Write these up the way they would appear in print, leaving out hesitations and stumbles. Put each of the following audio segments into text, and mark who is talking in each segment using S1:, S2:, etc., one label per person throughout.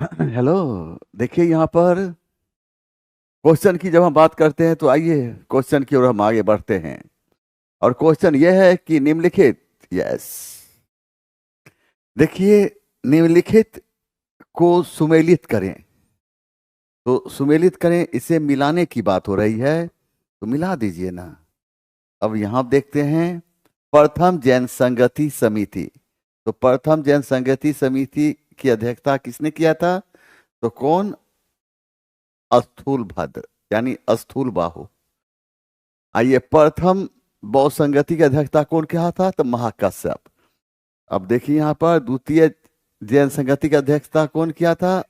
S1: Hello. देखिए यहाँ पर क्वेश्चन की जब हम बात करते हैं तो आइए क्वेश्चन की ओर हम आगे बढ़ते हैं। और क्वेश्चन यह है कि निम्नलिखित, यस, देखिए, निम्नलिखित को सुमेलित करें। तो सुमेलित करें, इसे मिलाने की बात हो रही है, तो मिला दीजिए ना। अब यहां देखते हैं, प्रथम जैन संगति समिति। तो प्रथम जैन संगति समिति की अध्यक्षता किसने किया था? तो कौन? स्थूल भद्र, यानी स्थूल बाहु। आइए, प्रथम बौद्ध संगति की अध्यक्षता कौन किया था? तो महाकश्यप। अब देखिए यहाँ पर द्वितीय जैन संगति की अध्यक्षता कौन किया था?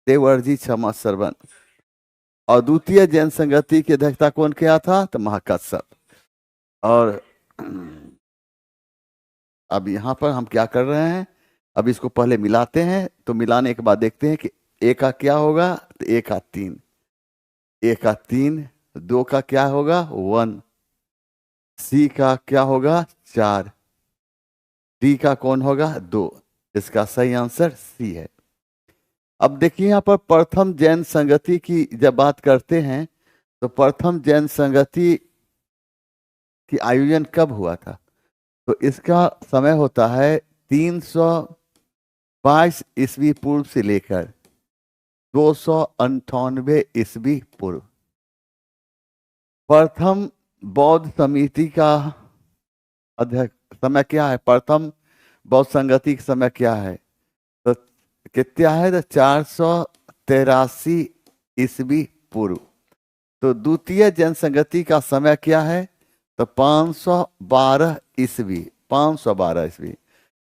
S1: देवर्षि क्षमा श्रवण। और द्वितीय जैन संगति की अध्यक्षता कौन किया था? तो महाकश्यप। और अब यहाँ पर हम क्या कर रहे हैं? अब इसको पहले मिलाते हैं। तो मिलाने के बाद देखते हैं कि ए का क्या होगा। तो ए का 3, ए का 3, 2 का क्या होगा? 1, सी का क्या होगा? 4, डी का कौन होगा? 2। इसका सही आंसर सी है। अब देखिए यहाँ पर प्रथम जैन संगति की जब बात करते हैं, तो प्रथम जैन संगति की आयोजन कब हुआ था? तो इसका समय होता है 322 ईस्वी पूर्व से लेकर 298 ईस्वी पूर्व। प्रथम बौद्ध समिति का अध्यक्ष समय क्या है? प्रथम बौद्ध संगति का समय क्या है? तो कितना है? तो 483 ईस्वी पूर्व। तो द्वितीय जनसंगति का समय क्या है? तो 512 ईस्वी, 512 ईस्वी।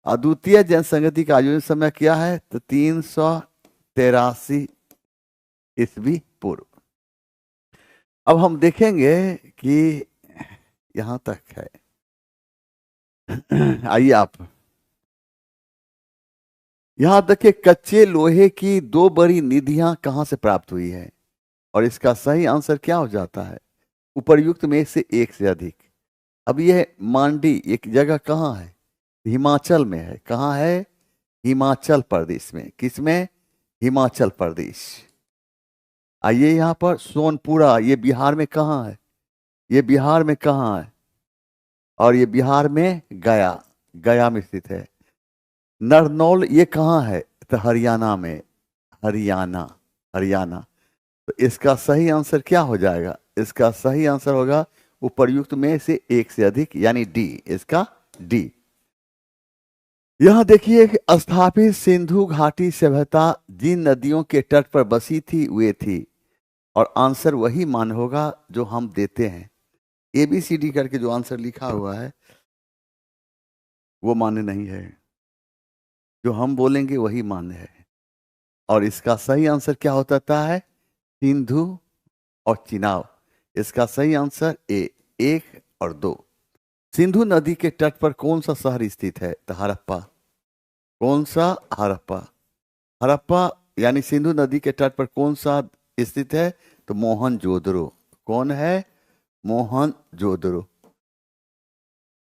S1: और द्वितीय जनसंगति का आयोजन समय क्या है? तो 383 ईस्वी पूर्व। अब हम देखेंगे कि यहां तक है। आइए आप यहां देखिए, कच्चे लोहे की 2 बड़ी निधियां कहां से प्राप्त हुई है? और इसका सही आंसर क्या हो जाता है? उपर्युक्त में से एक से अधिक। अब यह मांडी एक जगह कहाँ है? हिमाचल में है। कहाँ है? हिमाचल प्रदेश में। किसमें? हिमाचल प्रदेश। आइए यहाँ पर सोनपुरा, ये बिहार में कहाँ है? ये बिहार में कहाँ है? और ये बिहार में गया, गया में स्थित है। नरनौल ये कहाँ है? तो हरियाणा में, हरियाणा, हरियाणा। तो इसका सही आंसर क्या हो जाएगा? इसका सही आंसर होगा उपर्युक्त में से एक से अधिक, यानी डी। इसका डी। यहां देखिए कि स्थापित सिंधु घाटी सभ्यता जिन नदियों के तट पर बसी थी वे थी। और आंसर वही मान होगा जो हम देते हैं। ABCD करके जो आंसर लिखा हुआ है वो मान्य नहीं है। जो हम बोलेंगे वही मान्य है। और इसका सही आंसर क्या होता है? सिंधु और चिनाब। इसका सही आंसर ए, 1 और 2। सिंधु नदी के तट पर कौन सा शहर स्थित है? तो हड़प्पा। कौन सा? हड़प्पा। हड़प्पा यानी सिंधु नदी के तट पर कौन सा स्थित है? तो मोहनजोदड़ो। कौन है? मोहनजोदड़ो।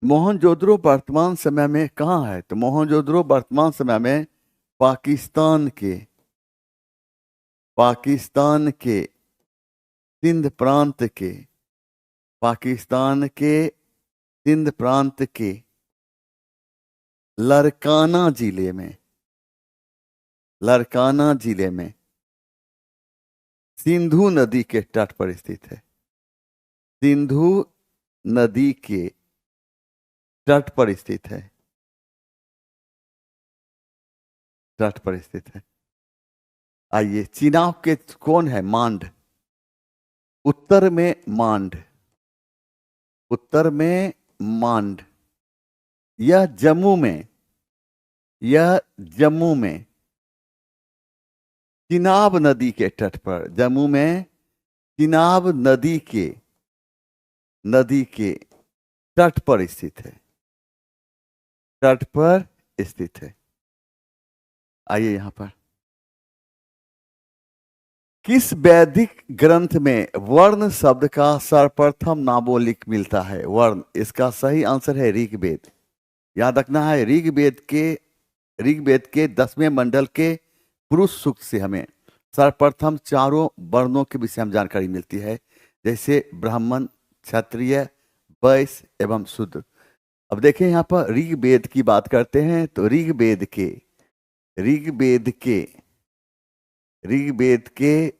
S1: मोहनजोदड़ो वर्तमान समय में कहाँ है? तो मोहनजोदड़ो वर्तमान समय में पाकिस्तान के सिंध प्रांत के, पाकिस्तान के सिंध प्रांत के लरकाना जिले में, लरकाना जिले में सिंधु नदी के तट पर स्थित है। सिंधु नदी के तट पर स्थित है, तट पर स्थित है। आइए, चिनाब के कौन है? मांड। उत्तर में मांड, उत्तर में मांड। यह जम्मू में, यह जम्मू में चिनाब नदी के तट पर, जम्मू में चिनाब नदी के तट पर स्थित है, तट पर स्थित है। आइए यहां पर, किस वैदिक ग्रंथ में वर्ण शब्द का सर्वप्रथम नामोल्लेख मिलता है? वर्ण, इसका सही आंसर है ऋग्वेद। याद रखना है, ऋग्वेद के 10वें मंडल के पुरुष सूक्त से हमें सर्वप्रथम चारों वर्णों के विषय में जानकारी मिलती है, जैसे ब्राह्मण, क्षत्रिय, वैश्य एवं शूद्र। अब देखें यहाँ पर ऋग्वेद की बात करते हैं तो ऋग्वेद के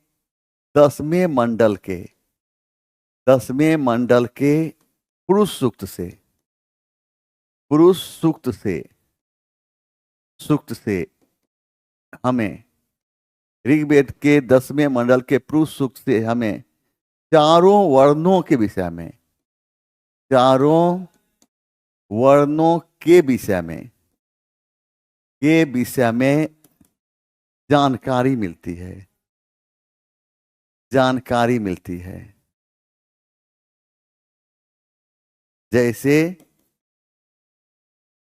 S1: 10वें मंडल के पुरुष सूक्त से हमें ऋग्वेद के 10वें मंडल के पुरुष सूक्त से हमें चारों वर्णों के विषय में जानकारी मिलती है। जैसे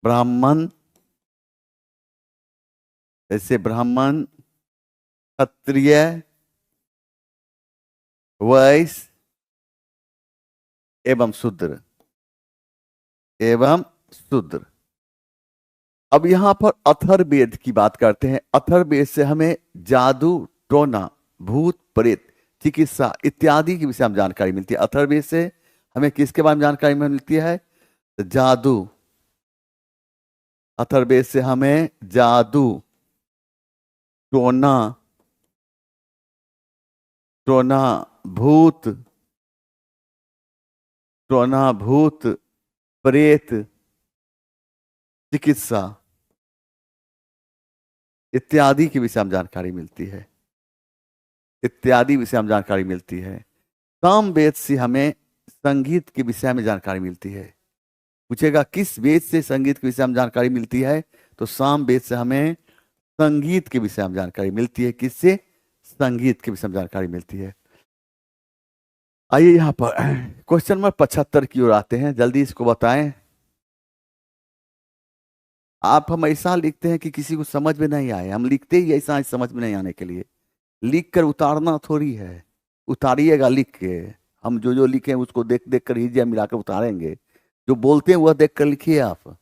S1: ब्राह्मण, क्षत्रिय, वैश्य एवं शूद्र। अब यहां पर अथर्ववेद की बात करते हैं। अथर्ववेद से हमें जादू, टोना, भूत प्रेत, चिकित्सा इत्यादि के विषय में जानकारी मिलती है। अथर्ववेद से हमें किसके बारे में जानकारी मिलती है? तो जादू। अथर्ववेद से हमें जादू, टोना, भूत, प्रेत, चिकित्सा इत्यादि के विषय में जानकारी मिलती है। सामवेद से हमें संगीत के विषय में जानकारी मिलती है। पूछेगा किस वेद से संगीत के विषय में जानकारी मिलती है? तो सामवेद से हमें संगीत के विषय में जानकारी मिलती है। किससे? संगीत के विषय में जानकारी मिलती है। आइए यहां पर क्वेश्चन नंबर 75 की ओर आते हैं, जल्दी इसको बताएं। आप हम ऐसा लिखते हैं कि किसी को समझ में नहीं आए, हम लिखते ही ऐसा समझ में नहीं आने के लिए। लिख कर उतारना थोड़ी है, उतारिएगा लिख के। हम जो लिखे उसको देख देख कर हिज्जा मिलाकर उतारेंगे। जो बोलते हैं वह देख कर लिखिए आप।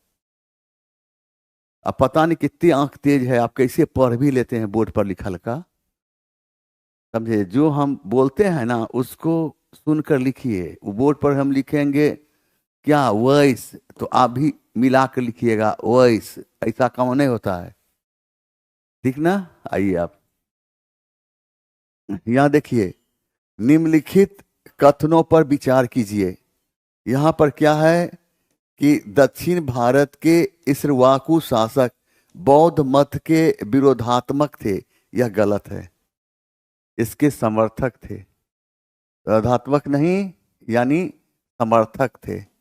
S1: अब पता नहीं कितनी आंख तेज है, आप कैसे पढ़ भी लेते हैं बोर्ड पर लिखल का। समझे? जो हम बोलते हैं ना उसको सुनकर लिखिए। वो बोर्ड पर हम लिखेंगे क्या वॉइस, तो आप भी मिला कर लिखिएगा वॉइस। ऐसा काम नहीं होता है, ठीक ना? आइए आप यहां देखिए, निम्नलिखित कथनों पर विचार कीजिए। यहां पर क्या है कि दक्षिण भारत के इक्ष्वाकु शासक बौद्ध मत के विरोधात्मक थे, यह गलत है। इसके समर्थक थे, विरोधात्मक नहीं, यानी समर्थक थे।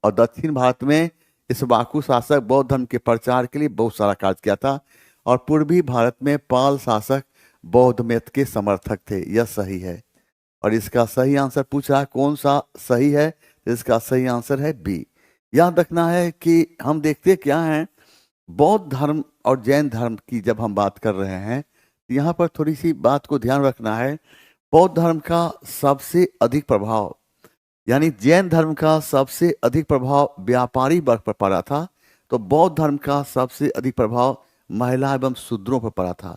S1: और दक्षिण भारत में इक्ष्वाकु शासक बौद्ध धर्म के प्रचार के लिए बहुत सारा कार्य किया था। और पूर्वी भारत में पाल शासक बौद्ध मत के समर्थक थे, यह सही है। और इसका सही आंसर पूछ रहा है कौन सा सही है? इसका सही आंसर है बी। याद रखना है कि हम देखते क्या हैं, बौद्ध धर्म और जैन धर्म की जब हम बात कर रहे हैं तो यहाँ पर थोड़ी सी बात को ध्यान रखना है। बौद्ध धर्म का सबसे अधिक प्रभाव, यानी जैन धर्म का सबसे अधिक प्रभाव व्यापारी वर्ग पर पड़ा था, तो बौद्ध धर्म का सबसे अधिक प्रभाव महिला एवं शूद्रों पर पड़ा था।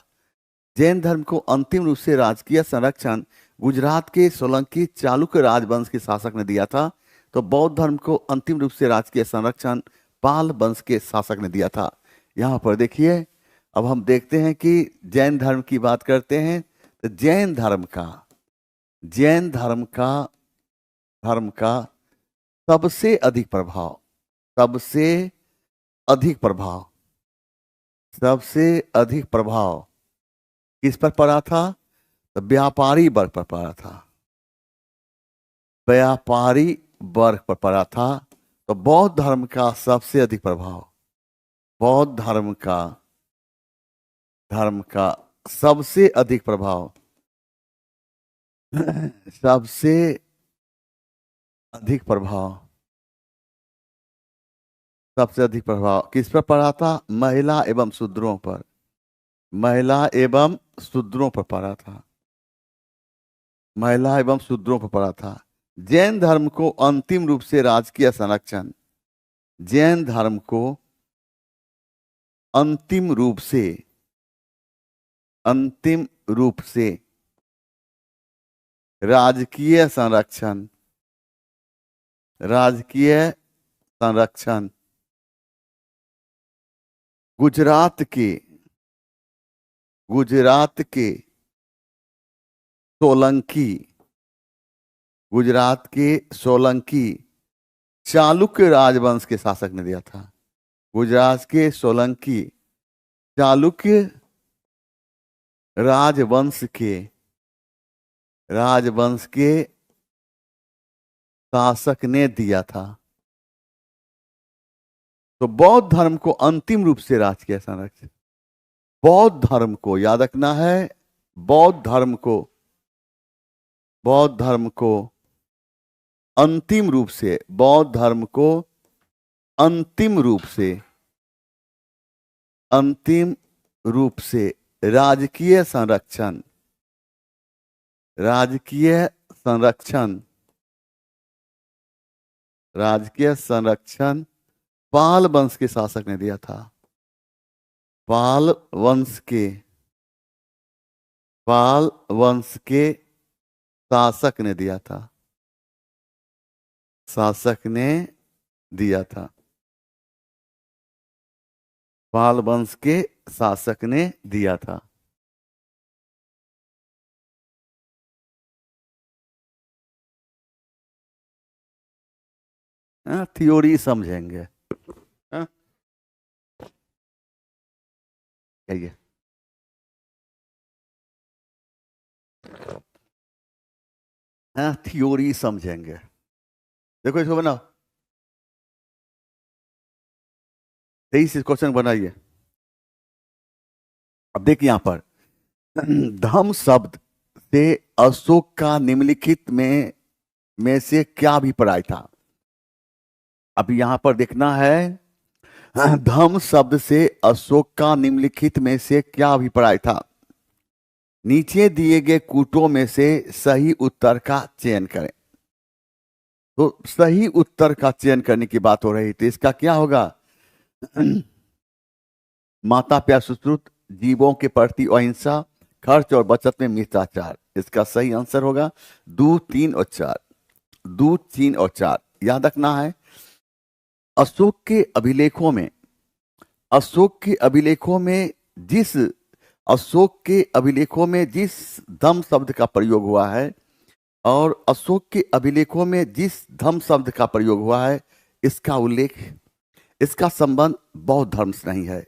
S1: जैन धर्म को अंतिम रूप से राजकीय संरक्षण गुजरात के सोलंकी चालुक्य राजवंश के शासक ने दिया था, तो बौद्ध धर्म को अंतिम रूप से राजकीय संरक्षण पाल वंश के शासक ने दिया था। यहाँ पर देखिए, अब हम देखते हैं कि जैन धर्म की बात करते हैं तो जैन धर्म का सबसे अधिक प्रभाव किस पर पड़ा था? तो व्यापारी वर्ग पर पड़ा था। तो बौद्ध धर्म का सबसे अधिक प्रभाव, सबसे अधिक प्रभाव किस पर पड़ा था? महिला एवं शूद्रों पर पड़ा था। जैन धर्म को अंतिम रूप से राजकीय संरक्षण, अंतिम रूप से राजकीय संरक्षण गुजरात के सोलंकी चालुक्य राजवंश के शासक ने दिया था। गुजरात के सोलंकी चालुक्य राजवंश के शासक ने दिया था। तो बौद्ध धर्म को अंतिम रूप से राजकीय संरक्षण, बौद्ध धर्म को याद रखना है, बौद्ध धर्म को अंतिम रूप से राजकीय संरक्षण पाल वंश के शासक ने दिया था। पाल वंश के शासक ने दिया था। पाल वंश के शासक ने दिया था। थ्योरी समझेंगे। थ्योरी समझेंगे। देखो इसको बनाओ, 23 क्वेश्चन बनाइए। अब देखिए यहां पर धम शब्द से अशोक का निम्नलिखित में से क्या अभिप्राय था। अब यहां पर देखना है धम शब्द से अशोक का निम्नलिखित में से क्या अभिप्राय था। नीचे दिए गए कूटों में से सही उत्तर का चयन करें। तो सही उत्तर का चयन करने की बात हो रही थी, इसका क्या होगा। माता प्यार सुश्रुत, जीवों के प्रति अहिंसा, खर्च और बचत में मिताचार। इसका सही आंसर होगा 2, 3 और 4। 2, 3 और 4 याद रखना है। अशोक के अभिलेखों में जिस धम शब्द का प्रयोग हुआ है और अशोक के अभिलेखों में जिस धम शब्द का प्रयोग हुआ है, इसका संबंध बौद्ध धर्म से नहीं है।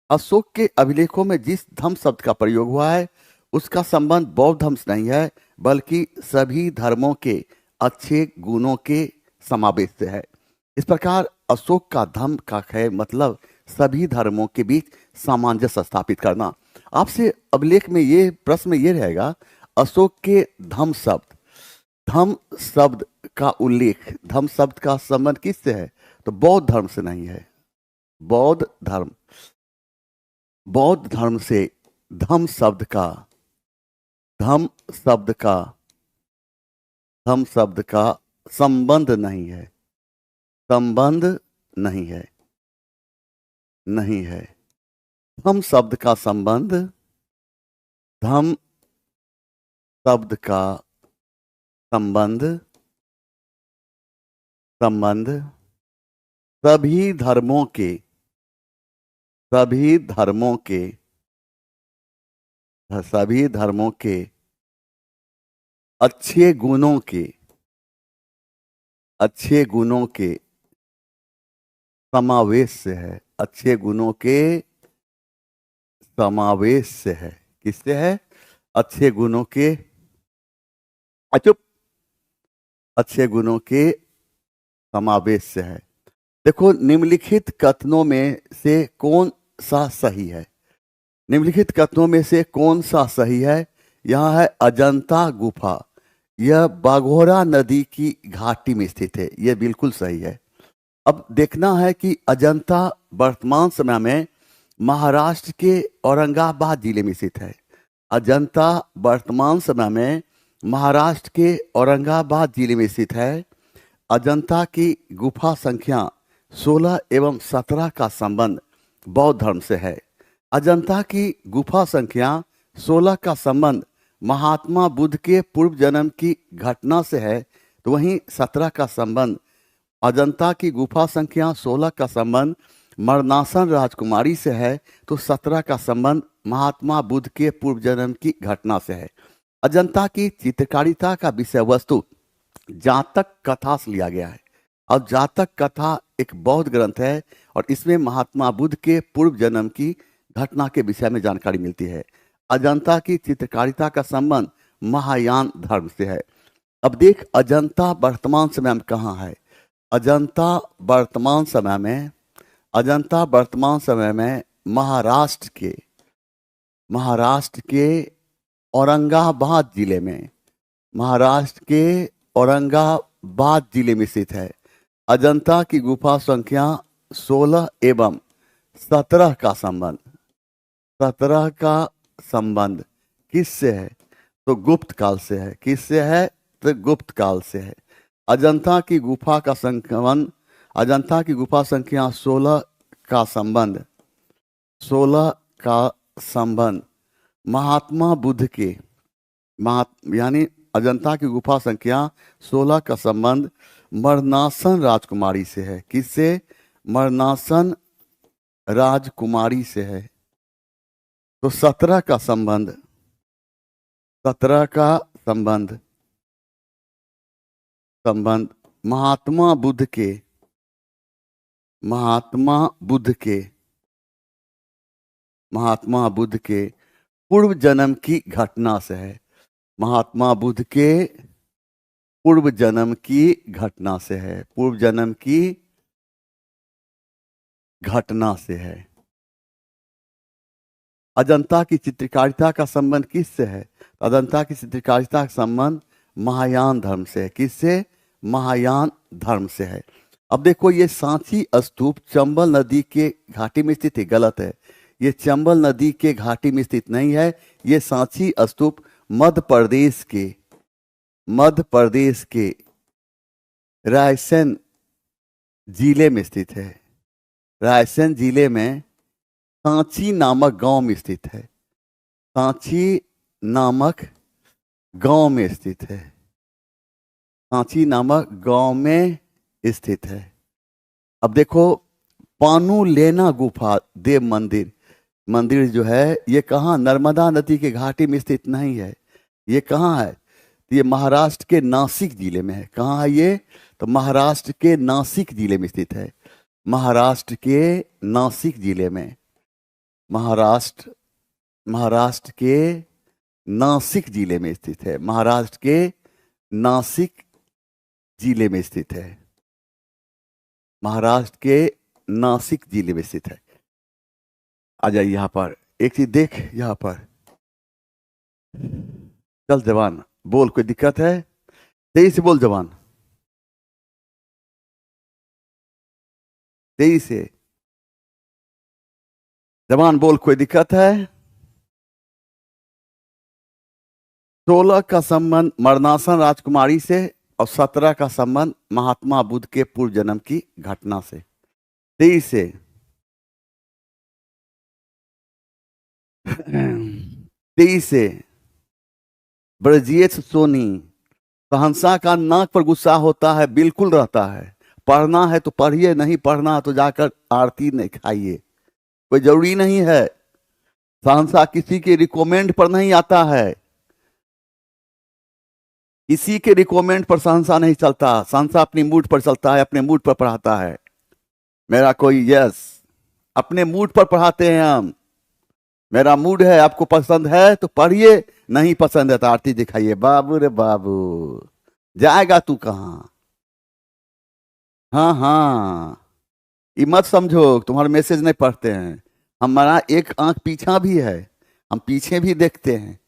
S1: अशोक के अभिलेखों में जिस धम शब्द का प्रयोग हुआ है उसका संबंध बौद्ध धर्म से नहीं है, बल्कि सभी धर्मों के अच्छे गुणों के समावेश से है। इस प्रकार अशोक का धम का है मतलब सभी धर्मों के बीच सामंजस्य स्थापित करना। आपसे अभिलेख में ये प्रश्न ये रहेगा, अशोक के धम शब्द का उल्लेख, धम शब्द का संबंध किससे है, तो बौद्ध धर्म से नहीं है। बौद्ध धर्म से धम शब्द का संबंध नहीं है। धम शब्द का संबंध सभी धर्मों के अच्छे गुणों के समावेश से है। अच्छे गुणों के समावेश से है। किससे है, अच्छे गुणों के अच्छे गुणों के समावेश से है। देखो निम्नलिखित कथनों में से कौन सा सही है। निम्नलिखित कथनों में से कौन सा सही है। यह है अजंता गुफा, यह बाघोरा नदी की घाटी में स्थित है। यह बिल्कुल सही है। अब देखना है कि अजंता वर्तमान समय में महाराष्ट्र के औरंगाबाद जिले में स्थित है। अजंता वर्तमान समय में महाराष्ट्र के औरंगाबाद जिले में स्थित है। अजंता की गुफा संख्या 16 एवं 17 का संबंध बौद्ध धर्म से है। अजंता की गुफा संख्या 16 का संबंध महात्मा बुद्ध के पूर्व जन्म की घटना से है, तो वहीं 17 का संबंध अजंता की गुफा संख्या 16 का संबंध मरनासन राजकुमारी से है, तो 17 का संबंध महात्मा बुद्ध के पूर्व जन्म की घटना से है। अजंता की चित्रकारिता का विषय वस्तु जातक कथा से लिया गया है, और जातक कथा एक बौद्ध ग्रंथ है और इसमें महात्मा बुद्ध के पूर्व जन्म की घटना के विषय में जानकारी मिलती है। अजंता की चित्रकारिता का संबंध महायान धर्म से है। अब देख, अजंता वर्तमान समय में कहाँ है? अजंता वर्तमान समय में महाराष्ट्र के औरंगाबाद जिले में स्थित है। अजंता की गुफा संख्या 16 एवं 17 का संबंध किससे है? तो गुप्त काल से है। किससे है? तो गुप्त काल से है। अजंता की गुफा संख्या 16 का संबंध महात्मा बुद्ध के यानी अजंता की गुफा संख्या 16 का संबंध मरनासन राजकुमारी से है। किससे? मरनासन राजकुमारी से है। तो 17 का संबंध महात्मा बुद्ध के पूर्व जन्म की घटना से है। महात्मा बुद्ध के पूर्व जन्म की घटना से है। अजंता की चित्रकारिता का संबंध किससे है? अजंता की चित्रकारिता का संबंध महायान धर्म से है। किससे? महायान धर्म से है। अब देखो, ये सांची स्तूप चंबल नदी के घाटी में स्थित है। गलत है, ये चंबल नदी के घाटी में स्थित नहीं है। ये सांची स्तूप मध्य प्रदेश के रायसेन जिले में स्थित है। रायसेन जिले में सांची नामक गांव में स्थित है। सांची नामक गांव में स्थित है। अब देखो, पानुलेना गुफा देव मंदिर जो है, ये कहाँ? नर्मदा नदी के घाटी में स्थित नहीं है। ये कहाँ है? ये महाराष्ट्र के नासिक जिले में है। कहाँ है ये? तो महाराष्ट्र के नासिक जिले में स्थित है। महाराष्ट्र के नासिक जिले में स्थित है। आ जाइए यहाँ पर, एक चीज देख, यहाँ पर चल जवान, बोल, कोई दिक्कत है? तेजी से बोल जवान, तेजी से जवान बोल, कोई दिक्कत है? 16 का संबंध मरनासन राजकुमारी से और 17 का संबंध महात्मा बुद्ध के पूर्व जन्म की घटना से। 23 से ब्रजेश सोनी, सहंसा का नाक पर गुस्सा होता है, बिल्कुल रहता है। पढ़ना है तो पढ़िए, नहीं पढ़ना है तो जाकर आरती नहीं खाइए, कोई जरूरी नहीं है। सहंसा किसी के रिकमेंड पर नहीं आता है, किसी के रिकमेंड पर सहंसा नहीं चलता। सहंसा अपनी मूड पर चलता है, अपने मूड पर पढ़ाता है। मेरा कोई यस, अपने मूड पर पढ़ाते हैं हम। मेरा मूड है, आपको पसंद है तो पढ़िए, नहीं पसंद है तो आरती दिखाइए। बाबू रे बाबू, जाएगा तू कहां? हाँ, ये मत समझो तुम्हारे मैसेज नहीं पढ़ते हैं। हमारा एक आंख पीछा भी है, हम पीछे भी देखते हैं।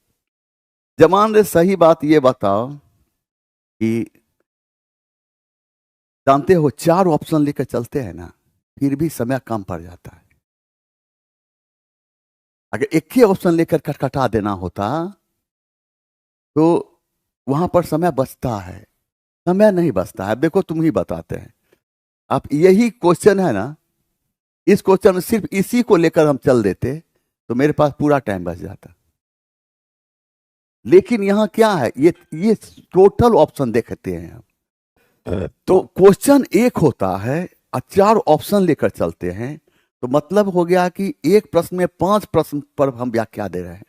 S1: जमान रे, सही बात ये बताओ कि जानते हो 4 ऑप्शन लेकर चलते हैं ना, फिर भी समय कम पड़ जाता है। अगर एक ही ऑप्शन लेकर कटकटा देना होता तो वहां पर समय बचता है। समय नहीं बचता है। देखो, तुम ही बताते हैं। आप, यही क्वेश्चन है ना, इस क्वेश्चन में सिर्फ इसी को लेकर हम चल देते तो मेरे पास पूरा टाइम बच जाता। लेकिन यहां क्या है, ये टोटल ऑप्शन देखते हैं हम। तो क्वेश्चन एक होता है और 4 ऑप्शन लेकर चलते हैं, तो मतलब हो गया कि एक प्रश्न में 5 प्रश्न पर हम व्याख्या दे रहे हैं।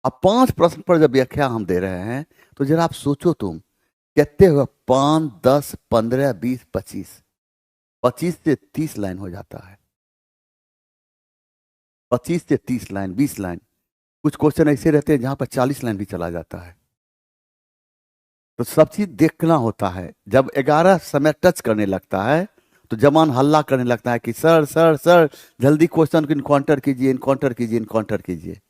S1: अब 5 प्रश्न पर जब व्याख्या हम दे रहे हैं तो जरा आप सोचो, तुम कहते हो 5, 10, 15, 20, 25, 25 से 30 लाइन हो जाता है। 25 से 30 लाइन, 20 लाइन। कुछ क्वेश्चन ऐसे रहते हैं जहां पर 40 लाइन भी चला जाता है। तो सब चीज देखना होता है। जब 11 समय टच करने लगता है तो जवान हल्ला करने लगता है कि सर सर सर जल्दी क्वेश्चन को इनकाउंटर कीजिए, इनकाउंटर कीजिए, इनकाउंटर कीजिए।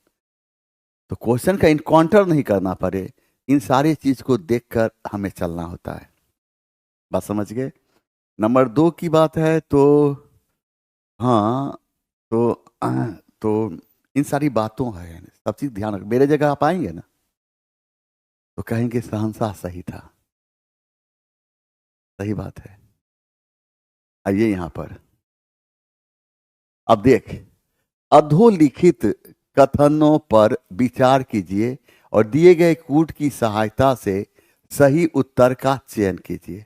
S1: तो क्वेश्चन का इनकाउंटर नहीं करना पड़े, इन सारी चीज को देखकर हमें चलना होता है। बात समझ गए? नंबर 2 की बात है तो हाँ, तो इन सारी बातों है, सब चीज ध्यान रख। मेरे जगह आप आएंगे ना तो कहेंगे शहंशाह सही था। सही बात है। आइए यहां पर, अब देख, अधोलिखित कथनों पर विचार कीजिए और दिए गए कूट की सहायता से सही उत्तर का चयन कीजिए।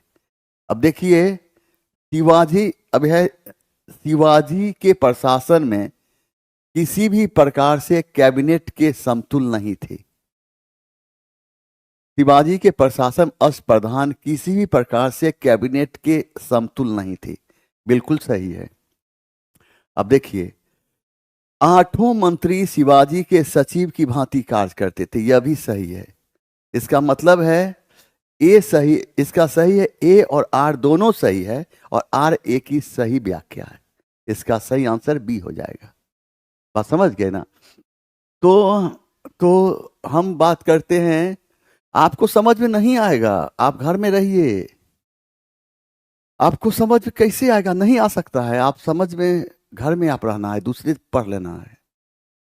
S1: अब देखिए, शिवाजी, अब है, शिवाजी के प्रशासन में किसी भी प्रकार से कैबिनेट के समतुल नहीं थे। शिवाजी के प्रशासन अष्टप्रधान किसी भी प्रकार से कैबिनेट के समतुल नहीं थे। बिल्कुल सही है। अब देखिए, 8 मंत्री शिवाजी के सचिव की भांति कार्य करते थे, यह भी सही है। इसका मतलब है ए सही, इसका सही है, ए और आर दोनों सही है और आर ए की सही व्याख्या है। इसका सही आंसर बी हो जाएगा। बात समझ गए ना? तो हम बात करते हैं, आपको समझ में नहीं आएगा, आप घर में रहिए, आपको समझ में कैसे आएगा? नहीं आ सकता है। आप समझ में, घर में आप रहना है, दूसरे पढ़ लेना है,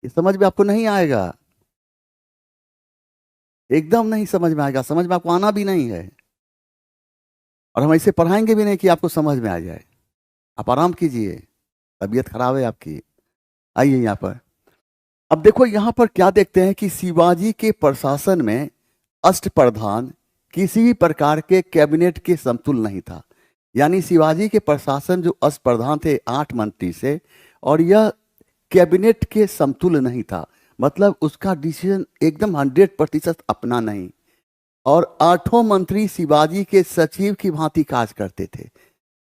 S1: ये समझ में आपको नहीं आएगा, एकदम नहीं समझ में आएगा। समझ में आपको आना भी नहीं है और हम ऐसे पढ़ाएंगे भी नहीं कि आपको समझ में आ जाए। आप आराम कीजिए, तबीयत खराब है आपकी। आइए यहां पर, अब देखो यहां पर क्या देखते हैं कि शिवाजी के प्रशासन में अष्टप्रधान किसी भी प्रकार के कैबिनेट के समतुल नहीं था। यानी शिवाजी के प्रशासन जो अष्टप्रधान थे 8 मंत्री से, और यह कैबिनेट के समतुल्य नहीं था। मतलब उसका डिसीजन एकदम 100% अपना नहीं। और 8 मंत्री शिवाजी के सचिव की भांति कार्य करते थे।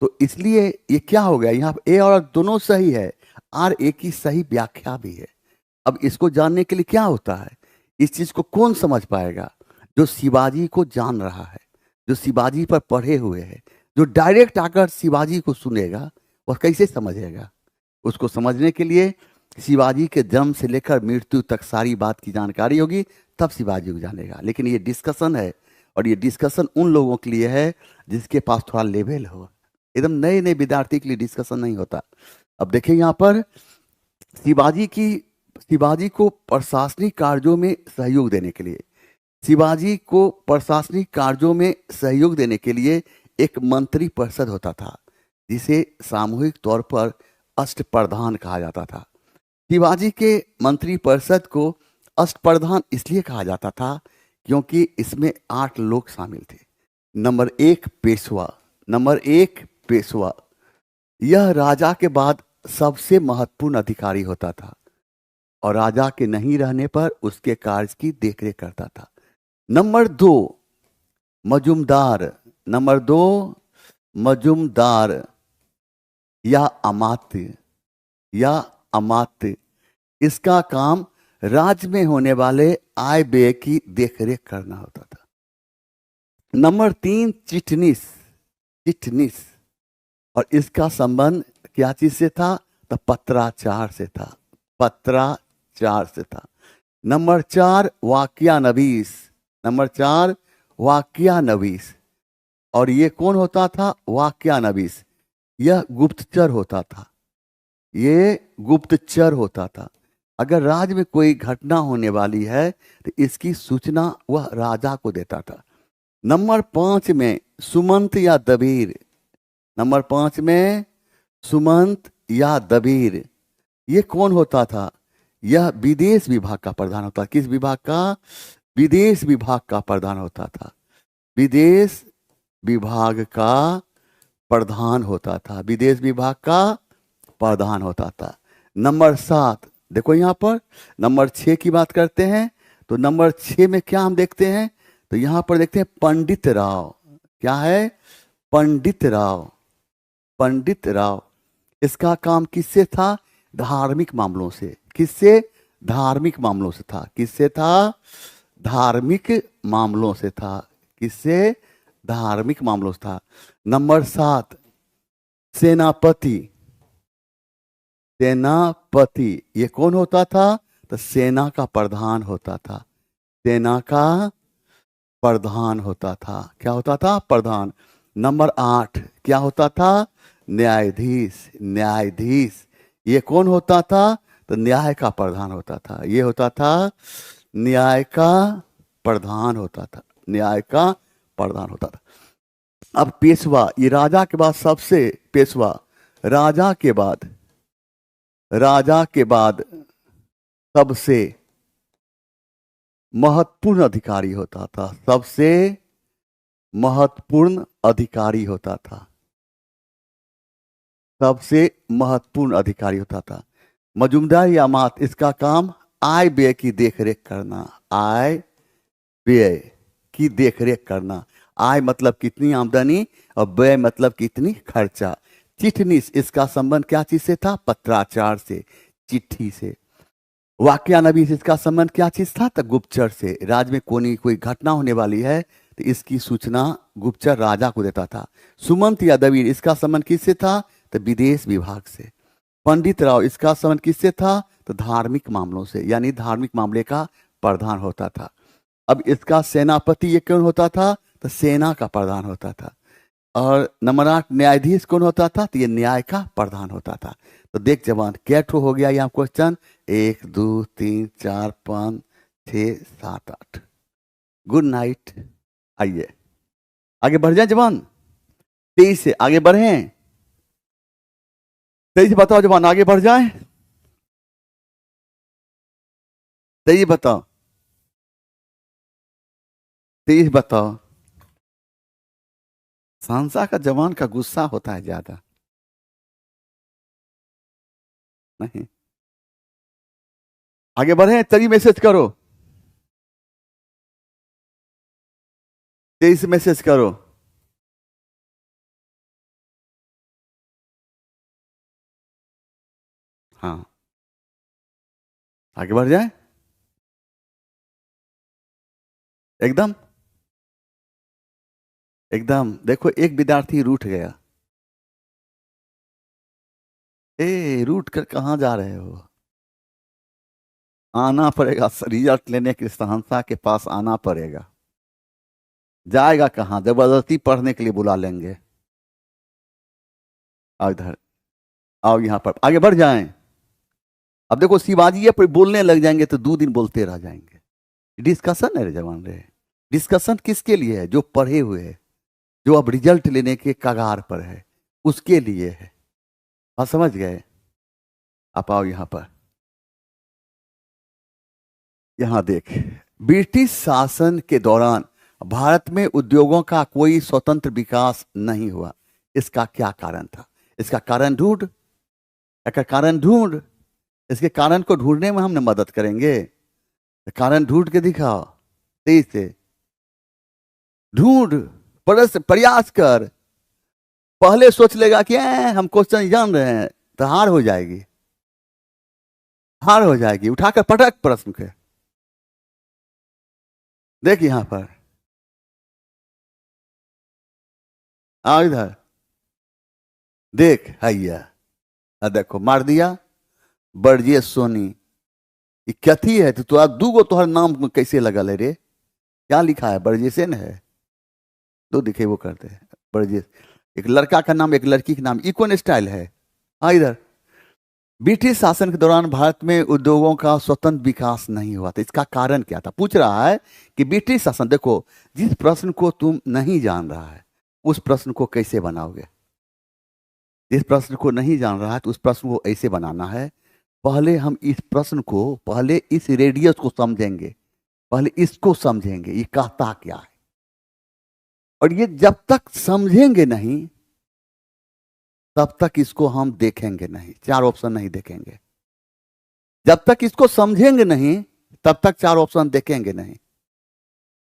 S1: तो इसलिए ये क्या हो गया, यहाँ ए और दोनों सही है, आर ए की सही व्याख्या भी है। अब इसको जानने के लिए क्या होता है, इस चीज को कौन समझ पाएगा? जो शिवाजी को जान रहा है, जो शिवाजी पर पढ़े हुए है, जो डायरेक्ट आकर शिवाजी को सुनेगा, वह कैसे समझेगा? उसको समझने के लिए शिवाजी के जन्म से लेकर मृत्यु तक सारी बात की जानकारी होगी, तब शिवाजी को जानेगा। लेकिन ये डिस्कशन है, और ये डिस्कशन उन लोगों के लिए है जिसके पास थोड़ा लेवल हो। एकदम नए नए विद्यार्थी के लिए डिस्कशन नहीं होता। अब देखिए यहाँ पर, शिवाजी को प्रशासनिक कार्यों में सहयोग देने के लिए, शिवाजी को प्रशासनिक कार्यों में सहयोग देने के लिए एक मंत्री परिषद होता था, जिसे सामूहिक तौर पर अष्टप्रधान कहा जाता था। शिवाजी के मंत्री परिषद को अष्टप्रधान इसलिए कहा जाता था क्योंकि इसमें 8 लोग शामिल थे। नंबर 1 पेशवा, नंबर 1 पेशवा, यह राजा के बाद सबसे महत्वपूर्ण अधिकारी होता था और राजा के नहीं रहने पर उसके कार्य की देखरेख करता था। नंबर 2 मजुमदार, नंबर 2 मजुमदार या अमात्य, इसका काम राज्य में होने वाले आय व्यय की देखरेख करना होता था। नंबर 3 चिटनीस, और इसका संबंध क्या चीज से था? तो पत्राचार से था, पत्राचार से था। नंबर 4 वाक्यानवीस, नंबर 4 वाक्यानवीस, और ये कौन होता था? वाक्यानवीस, यह गुप्तचर होता था, ये गुप्तचर होता था। अगर राज्य में कोई घटना होने वाली है तो इसकी सूचना वह राजा को देता था। नंबर 5 में सुमंत या दबीर, नंबर 5 में सुमंत या दबीर, ये कौन होता था? यह विदेश विभाग का प्रधान होता। किस विभाग का? विदेश विभाग का प्रधान होता था। विदेश विभाग का प्रधान होता था। विदेश विभाग का प्रधान होता था। नंबर 7 देखो यहां पर, नंबर 6 की बात करते हैं तो नंबर 6 में क्या हम देखते हैं? तो यहां पर देखते हैं पंडित राव। क्या है? पंडित राव। पंडित राव, इसका काम किससे था? धार्मिक मामलों से। किससे? धार्मिक मामलों से था। किससे था? धार्मिक मामलों से था। किससे? धार्मिक मामलों से था। नंबर 7 सेनापति। सेनापति, ये कौन होता था? तो सेना का प्रधान होता था। सेना का प्रधान होता था। क्या होता था? प्रधान। नंबर 8 क्या होता था? न्यायाधीश। न्यायाधीश, ये कौन होता था? तो न्याय का प्रधान होता था। ये होता था न्याय का प्रधान होता था। न्याय का प्रधान होता था। अब पेशवा, ये राजा के बाद सबसे, पेशवा राजा के बाद, राजा के बाद सबसे महत्वपूर्ण अधिकारी होता था। सबसे महत्वपूर्ण अधिकारी होता था। सबसे महत्वपूर्ण अधिकारी होता था। मजूमदार या मात, इसका काम आय व्यय की देखरेख करना। आय व्यय की देखरेख करना। आय मतलब कितनी आमदनी और व्यय मतलब कितनी खर्चा। चिटनीस, इसका संबंध क्या चीज से था? पत्राचार से, चिट्ठी से। वाक्यानबीस, इसका संबंध क्या चीज था? तो गुप्तचर से। राज्य में कोई घटना होने वाली है तो इसकी सूचना गुप्तचर राजा को देता था। सुमंत या दबीर, इसका संबंध किससे था? तो विदेश विभाग से। पंडित राव, इसका संबंध किससे था? तो धार्मिक मामलों से, यानी धार्मिक मामले का प्रधान होता था। अब इसका सेनापति ये कौन होता था? तो सेना का प्रधान होता था। और नंबर 8 न्यायाधीश कौन होता था? तो ये न्याय का प्रधान होता था। तो देख जवान, क्या ठो हो गया यहाँ क्वेश्चन? 1 2 3 4 5 6 7 8। Good night. आइए आगे बढ़ जाए जवान। 23 से आगे बढ़े। 23 बताओ जवान, आगे बढ़ जाए। 23 बताओ। 23 बताओ। सांसा का जवान का गुस्सा होता है ज्यादा। नहीं, आगे बढ़े। तभी मैसेज करो। 23 मैसेज करो। हाँ, आगे बढ़ जाए एकदम। एकदम देखो, एक विद्यार्थी रूठ गया। ए, रूठ कर कहाँ जा रहे हो? आना पड़ेगा, रिजल्ट लेने के संस्था के पास आना पड़ेगा। जाएगा कहाँ? जबरदस्ती पढ़ने के लिए बुला लेंगे। आओ इधर, आओ यहाँ पर, आगे बढ़ जाएं। अब देखो शिवाजी ये पर बोलने लग जाएंगे तो 2 दिन बोलते रह जाएंगे। डिस्कशन है रे जवान रे। डिस्कशन किसके लिए है? जो पढ़े हुए है, जो अब रिजल्ट लेने के कगार पर है, उसके लिए है। आप समझ गए? आप आओ यहाँ पर। यहां देख, ब्रिटिश शासन के दौरान भारत में उद्योगों का कोई स्वतंत्र विकास नहीं हुआ। इसका क्या कारण था? इसका कारण ढूंढ। इसका कारण ढूंढ। इसके कारण को ढूंढने में हमने मदद करेंगे। कारण ढूंढ के दिखाओ। तेज से ढूंढ, प्रयास कर। पहले सोच लेगा कि हम क्वेश्चन जान रहे हैं, तो हार हो जाएगी। हार हो जाएगी। उठाकर पटक प्रश्न के। देख यहां पर, आओ इधर देख। हैया देखो, मार दिया। बर्जियस सोनी, ये कथी है? तो तोरा 2 गो तोहर नाम कैसे लगल है रे? क्या लिखा है? बर्जियसन है। 2 दिखे वो करते हैं बर्जियस। एक लड़का का नाम, एक लड़की का नाम, इक्वन स्टाइल है। हाँ इधर, ब्रिटिश शासन के दौरान भारत में उद्योगों का स्वतंत्र विकास नहीं हुआ था। इसका कारण क्या था? पूछ रहा है कि ब्रिटिश शासन। देखो, जिस प्रश्न को तुम नहीं जान रहा है उस प्रश्न को कैसे बनाओगे? जिस प्रश्न को नहीं जान रहा है तो उस प्रश्न को ऐसे बनाना है, पहले हम इस प्रश्न को, पहले इस रेडियस को समझेंगे, पहले इसको समझेंगे ये कहता क्या है। और ये जब तक समझेंगे नहीं तब तक इसको हम देखेंगे नहीं, चार ऑप्शन नहीं देखेंगे। जब तक इसको समझेंगे नहीं तब तक चार ऑप्शन देखेंगे नहीं।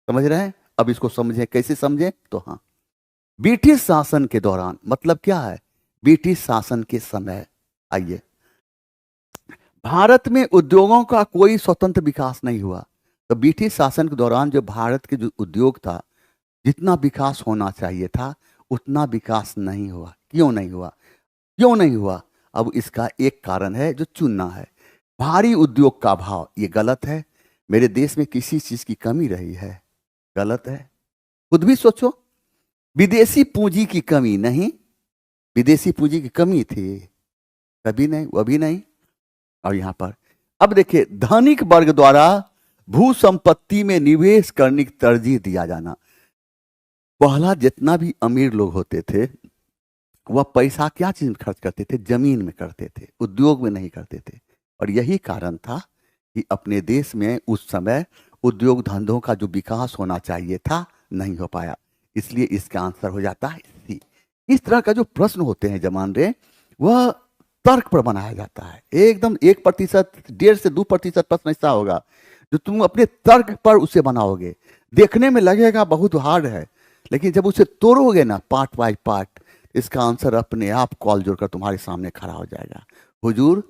S1: समझ रहे हैं? अब इसको समझें, कैसे समझें? तो हाँ, ब्रिटिश शासन के दौरान, मतलब क्या है, ब्रिटिश शासन के समय, आइए, भारत में उद्योगों का कोई स्वतंत्र विकास नहीं हुआ। तो ब्रिटिश शासन के दौरान जो भारत के जो उद्योग था, जितना विकास होना चाहिए था उतना विकास नहीं हुआ। क्यों नहीं हुआ? क्यों नहीं हुआ? अब इसका एक कारण है जो चुनना है। भारी उद्योग का भाव, ये गलत है। मेरे देश में किसी चीज की कमी रही है? गलत है। खुद भी सोचो। विदेशी पूंजी की कमी नहीं, विदेशी पूंजी की कमी थी? कभी नहीं, वो भी नहीं। और यहां पर अब देखिए, धनिक वर्ग द्वारा भू संपत्ति में निवेश करने की तरजीह दिया जाना। पहला जितना भी अमीर लोग होते थे वह पैसा क्या चीज में खर्च करते थे? जमीन में करते थे, उद्योग में नहीं करते थे। और यही कारण था कि अपने देश में उस समय उद्योग धंधों का जो विकास होना चाहिए था नहीं हो पाया। इसलिए इसका आंसर हो जाता है सी। इस तरह का जो प्रश्न होते हैं जमान रे, वह तर्क पर बनाया जाता है। एकदम 1%, 1.5 से 2% प्रश्न ऐसा होगा जो तुम अपने तर्क पर उसे बनाओगे। देखने में लगेगा बहुत हार्ड है, लेकिन जब उसे तोड़ोगे ना पार्ट बाय पार्ट, इसका आंसर अपने आप कॉल जोड़कर तुम्हारे सामने खड़ा हो जाएगा। हुजूर,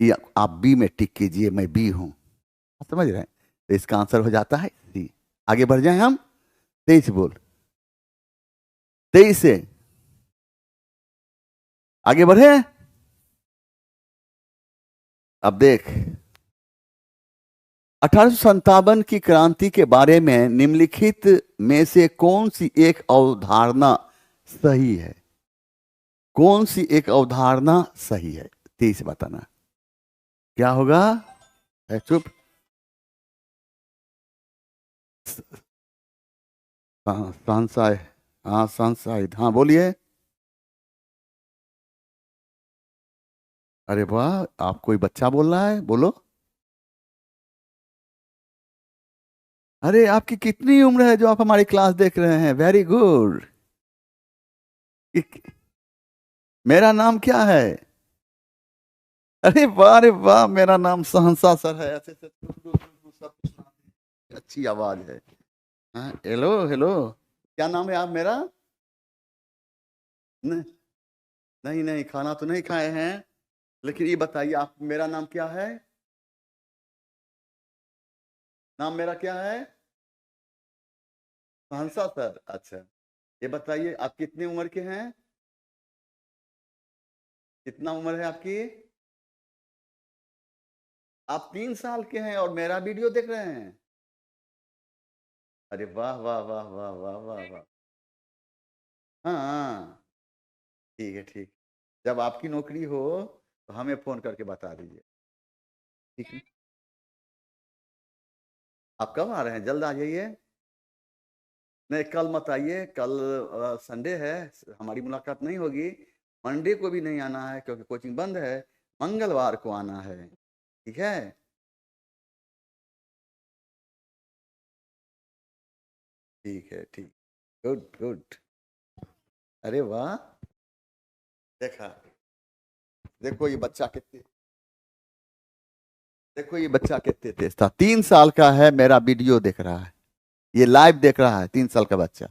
S1: ये आप बी में टिक कीजिए, मैं बी हूं। समझ रहे हैं? तो इसका आंसर हो जाता है सी। आगे बढ़ जाए हम। 23 बोल, 23 से आगे बढ़े। अब देख, 1857 की क्रांति के बारे में निम्नलिखित में से कौन सी एक अवधारणा सही है? कौन सी एक अवधारणा सही है? 23 बताना। क्या होगा? चुप। संसाय, हाँ संसाइड, हाँ बोलिए। अरे वाह, आप कोई बच्चा बोल रहा है, बोलो। अरे आपकी कितनी उम्र है जो आप हमारी क्लास देख रहे हैं? Very good. मेरा नाम क्या है? अरे वाह, मेरा नाम सहंसा सर है। ऐसे सब कुछ अच्छी आवाज है। हाँ, हेलो हेलो, क्या नाम है आप मेरा? नहीं नहीं नहीं, खाना तो नहीं खाए हैं, लेकिन ये बताइए आप, मेरा नाम क्या है? नाम मेरा क्या है? सहंसा सर। अच्छा, ये बताइए आप कितनी उम्र के हैं? कितना उम्र है आपकी? आप 3 साल के हैं और मेरा वीडियो देख रहे हैं? अरे वाह वाह वाह वाह वाह वाह वाह। हाँ हाँ, ठीक है ठीक। जब आपकी नौकरी हो तो हमें फोन करके बता दीजिए, ठीक है? आप कब आ रहे हैं? जल्द आ जाइए। नहीं, कल मत आइए, कल संडे है, हमारी मुलाकात नहीं होगी। मंडे को भी नहीं आना है क्योंकि कोचिंग बंद है। मंगलवार को आना है, ठीक है? ठीक है ठीक। Good good. अरे वाह, देखा, देखो ये बच्चा कितने, देखो ये बच्चा कितने तेज था। 3 साल का है, मेरा वीडियो देख रहा है, ये लाइव देख रहा है, 3 साल का बच्चा।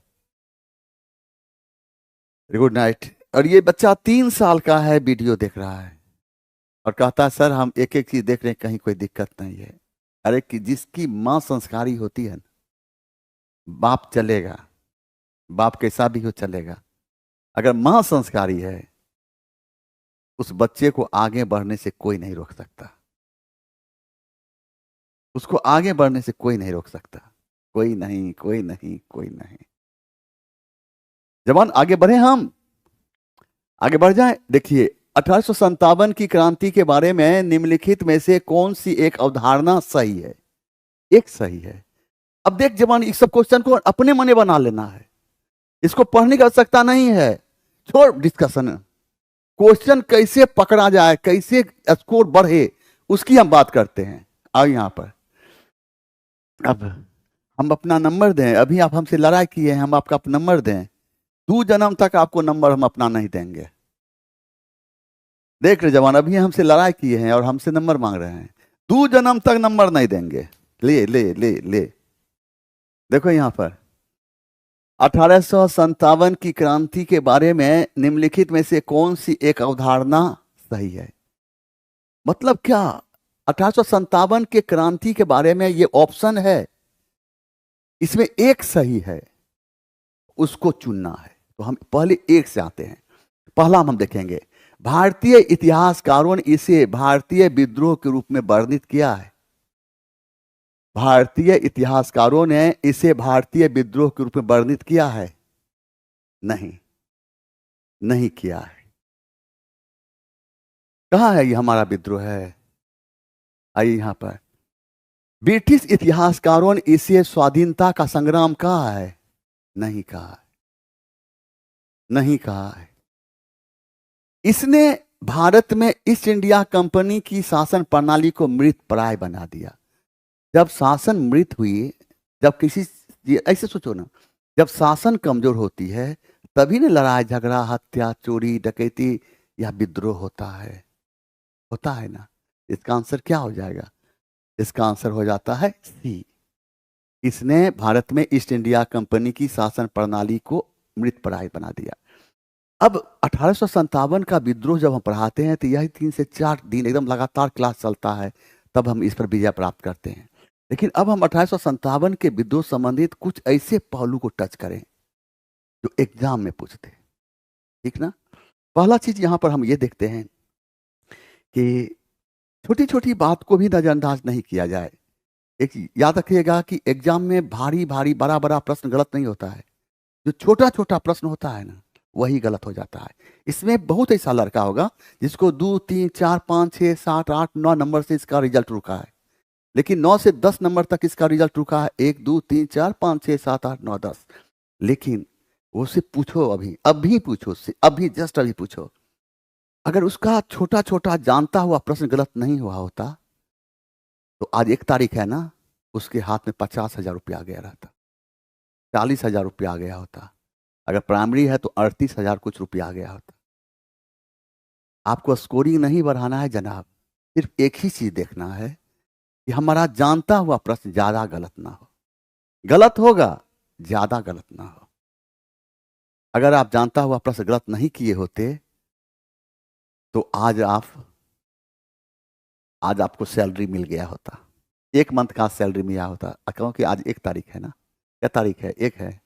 S1: Good night. और ये बच्चा 3 साल का है, वीडियो देख रहा है और कहता है सर हम एक एक चीज देख रहे हैं, कहीं कोई दिक्कत नहीं है। अरे कि जिसकी माँ संस्कारी होती है ना, बाप चलेगा, बाप कैसा भी हो चलेगा। अगर माँ संस्कारी है, उस बच्चे को आगे बढ़ने से कोई नहीं रोक सकता। उसको आगे बढ़ने से कोई नहीं रोक सकता। कोई नहीं, कोई नहीं, कोई नहीं। जवान आगे बढ़े, हम आगे बढ़ जाएं। देखिए, 1857 की क्रांति के बारे में निम्नलिखित में से कौन सी एक अवधारणा सही है? एक सही है। अब देख जवान, इस सब क्वेश्चन को अपने मने बना लेना है, इसको पढ़ने की आवश्यकता नहीं है। छोड़ डिस्कशन, क्वेश्चन कैसे पकड़ा जाए, कैसे स्कोर बढ़े, उसकी हम बात करते हैं। आओ यहां पर, अब हम अपना नंबर दें। अभी आप हमसे लड़ाई किए हैं, हम आपका नंबर दें, 2 जन्म तक आपको नंबर हम अपना नहीं देंगे। देख रहे जवान, अभी हमसे लड़ाई किए हैं और हमसे नंबर मांग रहे हैं, 2 जन्म तक नंबर नहीं देंगे। ले ले ले ले, देखो यहां पर 1857 की क्रांति के बारे में निम्नलिखित में से कौन सी एक अवधारणा सही है? मतलब क्या, 1857 के क्रांति के बारे में ये ऑप्शन है, इसमें एक सही है, उसको चुनना है। तो हम पहले एक से आते हैं। पहला हम देखेंगे, भारतीय इतिहासकारों ने इसे भारतीय विद्रोह के रूप में वर्णित किया है। भारतीय इतिहासकारों ने इसे भारतीय विद्रोह के रूप में वर्णित किया है? नहीं, नहीं किया है। कहां है ये हमारा विद्रोह है? आइए यहां पर, ब्रिटिश इतिहासकारों ने इसे स्वाधीनता का संग्राम कहा है? नहीं कहा है, नहीं कहा है। इसने भारत में ईस्ट इंडिया कंपनी की शासन प्रणाली को मृत प्राय बना दिया। जब शासन मृत हुई, जब किसी, ऐसे सोचो ना, जब शासन कमजोर होती है तभी ना लड़ाई झगड़ा, हत्या, चोरी, डकैती या विद्रोह होता है, होता है ना। इसका आंसर क्या हो जाएगा? इसका आंसर हो जाता है सी। इसने भारत में ईस्ट इंडिया कंपनी की शासन प्रणाली को मृत प्राय बना दिया। अब 1857 का विद्रोह जब हम पढ़ाते हैं तो यही 3 से 4 दिन एकदम लगातार क्लास चलता है, तब हम इस पर विजय प्राप्त करते हैं। लेकिन अब हम 1857 के विद्रोह संबंधित कुछ ऐसे पहलू को टच करें जो एग्जाम में पूछते हैं, ठीक ना। पहला चीज यहां पर हम ये देखते हैं कि छोटी छोटी बात को भी नजरअंदाज नहीं किया जाए। एक याद रखिएगा कि एग्जाम में भारी भारी बड़ा बड़ा प्रश्न गलत नहीं होता है, जो छोटा छोटा प्रश्न होता है ना वही गलत हो जाता है। इसमें बहुत ऐसा लड़का होगा जिसको 2 3 4 5 6 7 8 9 नंबर से इसका रिजल्ट रुका है, लेकिन 9 से 10 नंबर तक इसका रिजल्ट रुका है, 1 2 3 4 5 6 7 8 9 10। लेकिन उससे पूछो, अभी अभी पूछो उससे, अभी जस्ट अभी पूछो, अगर उसका छोटा छोटा जानता हुआ प्रश्न गलत नहीं हुआ होता तो आज 1 तारीख है ना, उसके हाथ में 50,000 रुपया आ गया रहता, 40,000 रुपया आ गया होता। अगर प्राइमरी है तो 38,000 कुछ रुपया आ गया होता। आपको स्कोरिंग नहीं बढ़ाना है जनाब, सिर्फ एक ही चीज देखना है कि हमारा जानता हुआ प्रश्न ज्यादा गलत ना हो। गलत होगा, ज्यादा गलत ना हो। अगर आप जानता हुआ प्रश्न गलत नहीं किए होते तो आज आपको सैलरी मिल गया होता, 1 मंथ का सैलरी मिला होता। क्योंकि आज 1 तारीख है ना, क्या तारीख है? 1 है,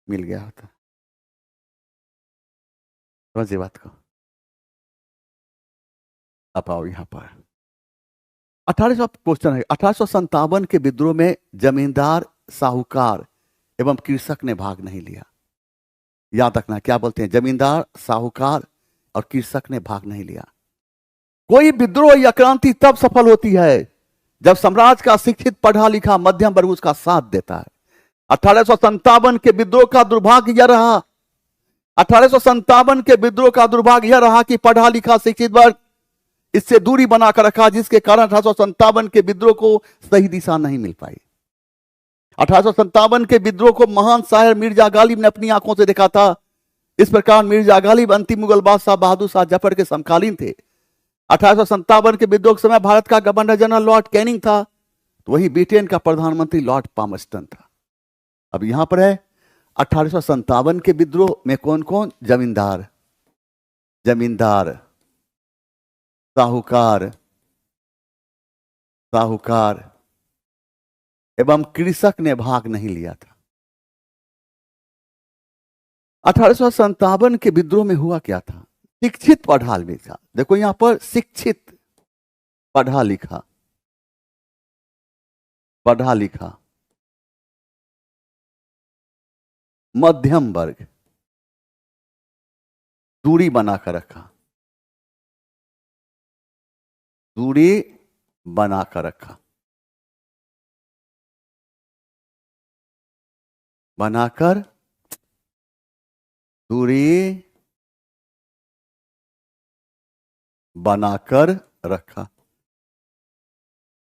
S1: मिल गया होता। समझिए बात को। अब आओ यहां पर 1800 क्वेश्चन है। 1857 के विद्रोह में जमींदार, साहूकार एवं कृषक ने भाग नहीं लिया। याद रखना, क्या बोलते हैं? जमींदार, साहूकार और कृषक ने भाग नहीं लिया। कोई विद्रोह या क्रांति तब सफल होती है जब साम्राज्य का शिक्षित, पढ़ा लिखा मध्यम वर्ग उसका साथ देता है। 1857 के विद्रोह का दुर्भाग्य यह रहा, 1857 के विद्रोह का दुर्भाग्य यह रहा कि पढ़ा लिखा शिक्षित वर्ग इससे दूरी बनाकर रखा, जिसके कारण 1857 के विद्रोह को सही दिशा नहीं मिल पाई। 1857 के विद्रोह को महान शायर मिर्जा गालिब ने अपनी आंखों से देखा था। इस प्रकार मिर्जा गालिब अंतिम मुगल बादशाह बहादुर शाह जफर के समकालीन थे। 1857 के विद्रोह के समय भारत का गवर्नर जनरल लॉर्ड कैनिंग था, तो वही ब्रिटेन का प्रधानमंत्री लॉर्ड पामस्टन था। अब यहां पर है 1857 के विद्रोह में कौन कौन? जमींदार, जमींदार, साहूकार, साहूकार एवं कृषक ने भाग नहीं लिया था। 1857 के विद्रोह में हुआ क्या था? शिक्षित, पढ़ा लिखा, देखो यहां पर शिक्षित, पढ़ा लिखा, पढ़ा लिखा, मध्यम वर्ग दूरी बनाकर रखा, दूरी बनाकर रखा, बनाकर दूरी बनाकर रखा।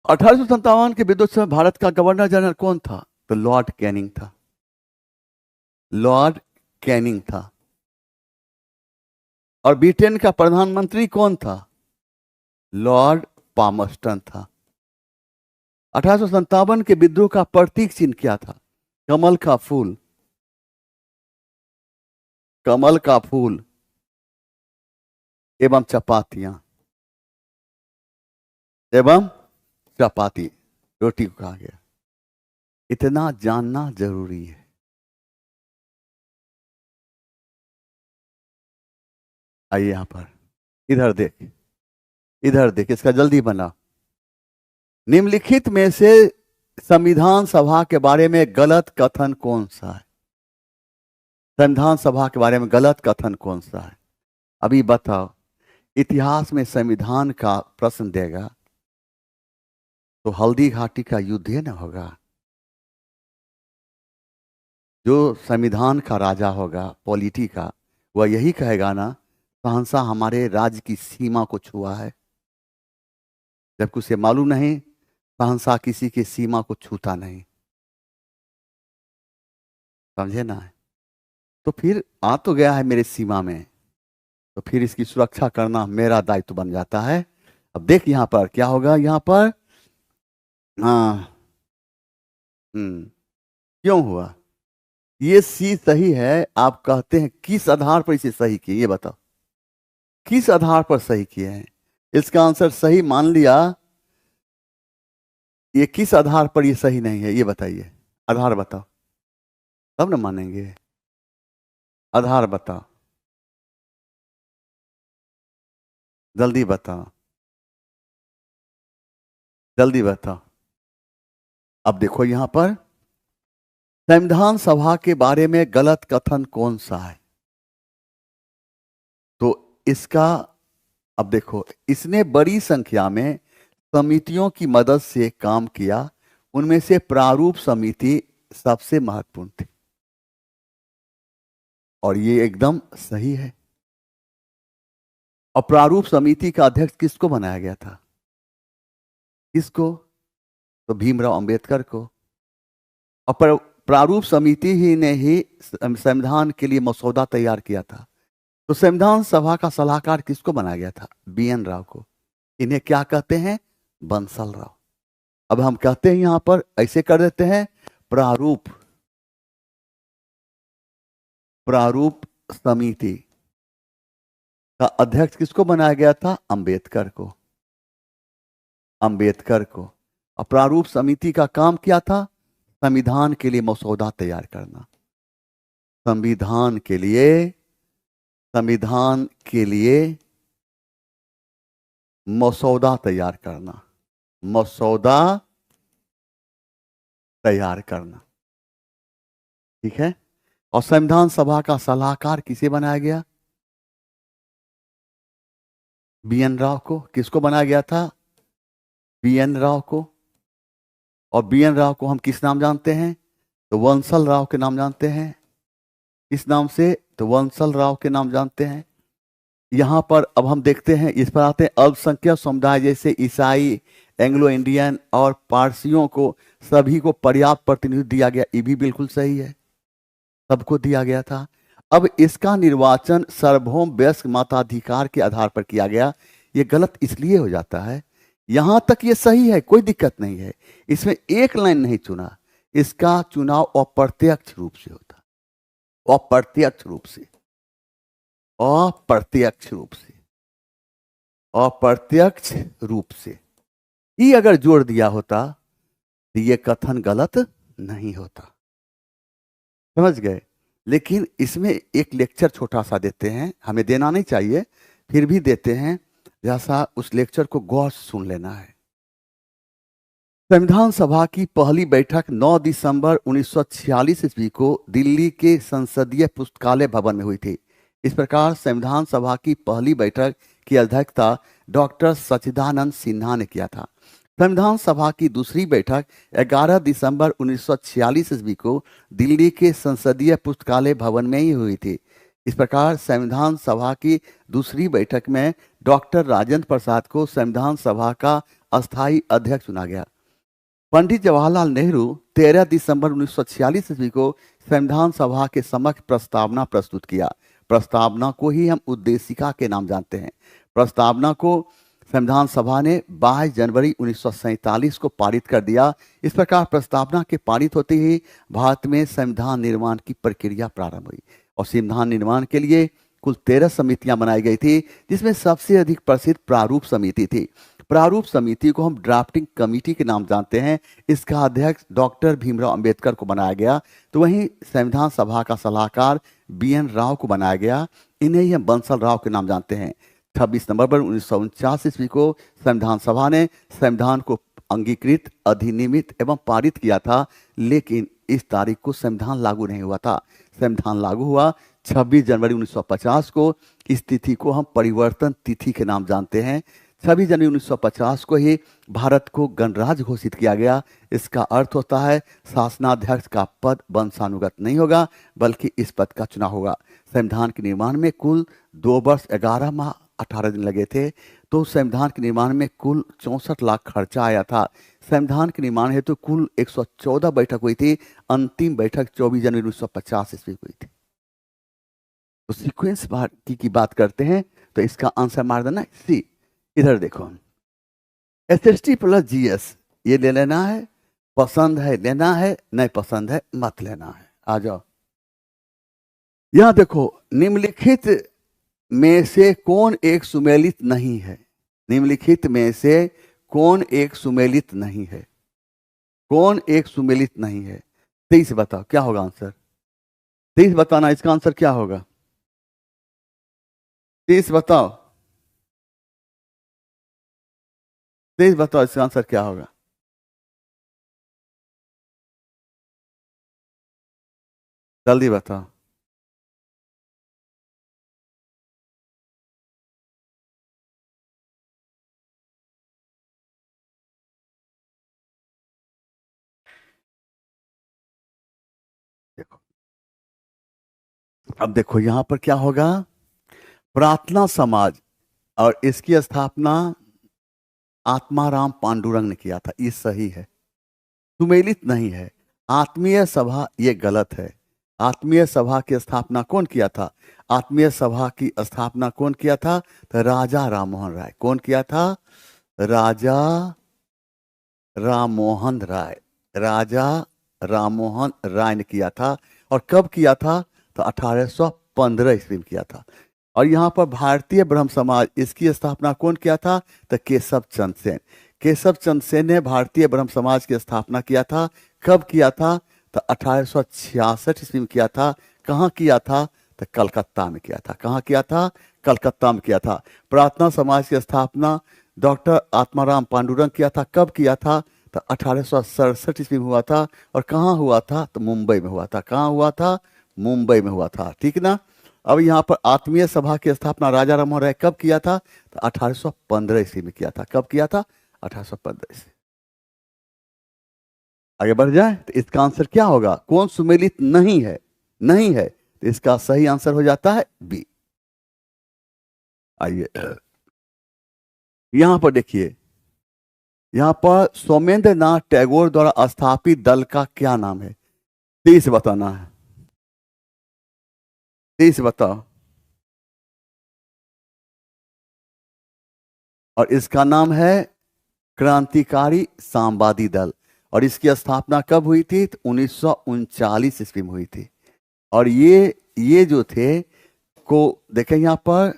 S1: 1857 के विद्रोह समय भारत का गवर्नर जनरल कौन था? तो लॉर्ड कैनिंग था। लॉर्ड कैनिंग था। और ब्रिटेन का प्रधानमंत्री कौन था? लॉर्ड पामस्टन था। 1857 के विद्रोह का प्रतीक चिन्ह क्या था? कमल का फूल। कमल का फूल एवं चपातियां, एवं चपाती, रोटी को कहा गया। इतना जानना जरूरी है। आइए यहां पर, इधर देख, इधर देख, इसका जल्दी बना। निम्नलिखित में से संविधान सभा के बारे में गलत कथन कौन सा है? संविधान सभा के बारे में गलत कथन कौन सा है? अभी बताओ। इतिहास में संविधान का प्रश्न देगा तो हल्दी घाटी का युद्ध ही ना होगा। जो संविधान का राजा होगा, पॉलिटी का, वह यही कहेगा ना, शहंशाह हमारे राज्य की सीमा को छुआ है। जबकि उसे मालूम नहीं, शहंशाह किसी की सीमा को छूता नहीं। समझे ना? तो फिर आ तो गया है मेरे सीमा में, तो फिर इसकी सुरक्षा करना मेरा दायित्व बन जाता है। अब देख यहां पर क्या होगा। यहां पर हाँ, क्यों हुआ? ये सी सही है। आप कहते हैं किस आधार पर इसे सही किए, ये बताओ। किस आधार पर सही किए हैं? इसका आंसर सही मान लिया, ये किस आधार पर ये सही नहीं है, ये बताइए। आधार बताओ, तब ना मानेंगे। आधार बताओ, जल्दी बताओ, जल्दी बताओ। अब देखो यहां पर संविधान सभा के बारे में गलत कथन कौन सा है? तो इसका, अब देखो, इसने बड़ी संख्या में समितियों की मदद से काम किया। उनमें से प्रारूप समिति सबसे महत्वपूर्ण थी, और ये एकदम सही है। और प्रारूप समिति का अध्यक्ष किसको बनाया गया था? किसको? तो भीमराव अंबेडकर को। और प्रारूप समिति ही ने ही संविधान के लिए मसौदा तैयार किया था। तो संविधान सभा का सलाहकार किसको बनाया गया था? BN राव को। इन्हें क्या कहते हैं? बंसल राव। अब हम कहते हैं यहां पर ऐसे कर देते हैं, प्रारूप, प्रारूप समिति का अध्यक्ष किसको बनाया गया था? अंबेडकर को। अंबेडकर को। और प्रारूप समिति का काम क्या था? संविधान के लिए मसौदा तैयार करना। संविधान के लिए, संविधान के लिए मसौदा तैयार करना। मसौदा तैयार करना, ठीक है। और संविधान सभा का सलाहकार किसे बनाया गया? BN राव को। किसको बनाया गया था? BN राव को। और BN राव को हम किस नाम जानते हैं? तो वंसल राव के नाम जानते हैं। इस नाम से, तो वंसल राव के नाम जानते हैं। यहां पर अब हम देखते हैं, इस पर आते हैं। अल्पसंख्यक समुदाय जैसे ईसाई, एंग्लो इंडियन और पारसियों को सभी को पर्याप्त प्रतिनिधित्व दिया गया। ये भी बिल्कुल सही है, सबको दिया गया था। अब इसका निर्वाचन सार्वभौम वयस्क मताधिकार के आधार पर किया गया। ये गलत इसलिए हो जाता है, यहां तक ये सही है, कोई दिक्कत नहीं है। इसमें एक लाइन नहीं चुना, इसका चुनाव अप्रत्यक्ष रूप से होता। अप्रत्यक्ष रूप से, अप्रत्यक्ष रूप से, अप्रत्यक्ष रूप से ही अगर जोड़ दिया होता तो ये कथन गलत नहीं होता। समझ गए? लेकिन इसमें एक लेक्चर छोटा सा देते हैं, हमें देना नहीं चाहिए, फिर भी देते हैं, जैसा उस लेक्चर को गौर से सुन लेना है। संविधान सभा की पहली बैठक 9 दिसंबर 1946 ईस्वी को दिल्ली के संसदीय पुस्तकालय भवन में हुई थी। इस प्रकार संविधान सभा की पहली बैठक की अध्यक्षता डॉक्टर सच्चिदानंद सिन्हा ने किया था। संविधान सभा की दूसरी बैठक 11 दिसंबर 1946 ईस्वी को दिल्ली के संसदीय पुस्तकालय भवन में ही हुई थी। इस प्रकार संविधान सभा की दूसरी बैठक में डॉक्टर राजेंद्र प्रसाद को संविधान सभा का अस्थायी अध्यक्ष चुना गया। पंडित जवाहरलाल नेहरू 13 दिसंबर 1946 ईस्वी को संविधान सभा के समक्ष प्रस्तावना प्रस्तुत किया। प्रस्तावना को ही हम उद्देशिका के नाम जानते हैं। प्रस्तावना को संविधान सभा ने 22 जनवरी 1947 को पारित कर दिया। इस प्रकार प्रस्तावना के पारित होते ही भारत में संविधान निर्माण की प्रक्रिया प्रारंभ हुई और संविधान निर्माण के लिए कुल 13 समितियां बनाई गई थी, जिसमें सबसे अधिक प्रसिद्ध प्रारूप समिति थी। प्रारूप समिति को हम ड्राफ्टिंग कमेटी के नाम जानते हैं। इसका अध्यक्ष डॉक्टर भीमराव अंबेडकर को बनाया गया, तो वहीं संविधान सभा का सलाहकार BN राव को बनाया गया। इन्हें ही हम बंसल राव के नाम जानते हैं। 26 नवंबर 1949 ईस्वी को संविधान सभा ने संविधान को अंगीकृत, अधिनियमित एवं पारित किया था, लेकिन इस तारीख को संविधान लागू नहीं हुआ था। संविधान लागू हुआ 26 जनवरी 1950 को। इस तिथि को हम परिवर्तन तिथि के नाम जानते हैं। 26 जनवरी 1950 को ही भारत को गणराज्य घोषित किया गया। इसका अर्थ होता है शासनाध्यक्ष का पद वंशानुगत नहीं होगा, बल्कि इस पद का चुनाव होगा। संविधान के निर्माण में कुल 2 वर्ष 11 माह 18 दिन लगे थे, तो संविधान के निर्माण में कुल 64 लाख खर्चा आया था। संविधान के निर्माण हेतु कुल 114 बैठक हुई थी। अंतिम बैठक 24 जनवरी 1950 ईस्वी को हुई थी। तो सीक्वेंस की बात करते हैं तो इसका आंसर मार देना सी। इधर देखो, SST प्लस GS ये ले लेना है, पसंद है लेना है, नहीं पसंद है मत लेना है। आ जाओ, यहां देखो, निम्नलिखित में से कौन एक सुमेलित नहीं है? निम्नलिखित में से कौन एक सुमेलित नहीं है? कौन एक सुमेलित नहीं है? 23 बताओ क्या होगा आंसर? 23 बताना, इसका आंसर क्या होगा? 23 बताओ, 23 बताओ इसका आंसर क्या होगा? जल्दी बताओ। देखो, अब देखो यहां पर क्या होगा, प्रार्थना समाज और इसकी स्थापना आत्माराम पांडुरंग ने किया था, ये सही है, सुमेलित नहीं है। आत्मीय सभा ये गलत है। आत्मीय सभा की स्थापना कौन किया था? आत्मीय सभा की स्थापना कौन किया था? तो राजा राममोहन राय। कौन किया था? राजा राममोहन राय। राजा राममोहन राय ने किया था। और कब किया था? तो 1815 ईस्वी में किया था। और यहाँ पर भारतीय ब्रह्म समाज, इसकी स्थापना कौन किया था? तो केशव चंद्र सेन। केशव चंद्र सेन ने भारतीय ब्रह्म समाज की स्थापना किया था। कब किया था? तो 1866 ईस्वी में किया था। कहाँ किया था? तो कलकत्ता में किया था। कहाँ किया था? कलकत्ता में किया था। प्रार्थना समाज की स्थापना डॉक्टर आत्माराम पांडुरंग किया था। कब किया था? तो 1867 ईस्वी में हुआ था। और कहाँ हुआ था? तो मुंबई में हुआ था। कहाँ हुआ था? मुंबई में हुआ था। ठीक ना। अब यहाँ पर आत्मीय सभा की स्थापना राजा राममोहन राय कब किया था? तो 1815 ईस्वी में किया था। कब किया था? 1815 ईस्वी। आगे बढ़ जाए तो इसका आंसर क्या होगा? कौन सुमेलित नहीं है? नहीं है, तो इसका सही आंसर हो जाता है बी। आइए यहां पर देखिए, यहां पर सोमेंद्र नाथ टैगोर द्वारा स्थापित दल का क्या नाम है? 30 बताना है। 30 बताओ। और इसका नाम है क्रांतिकारी साम्यवादी दल। और इसकी स्थापना कब हुई थी? तो 1939 ईस्वी में हुई थी। और ये जो थे को देखें यहां पर,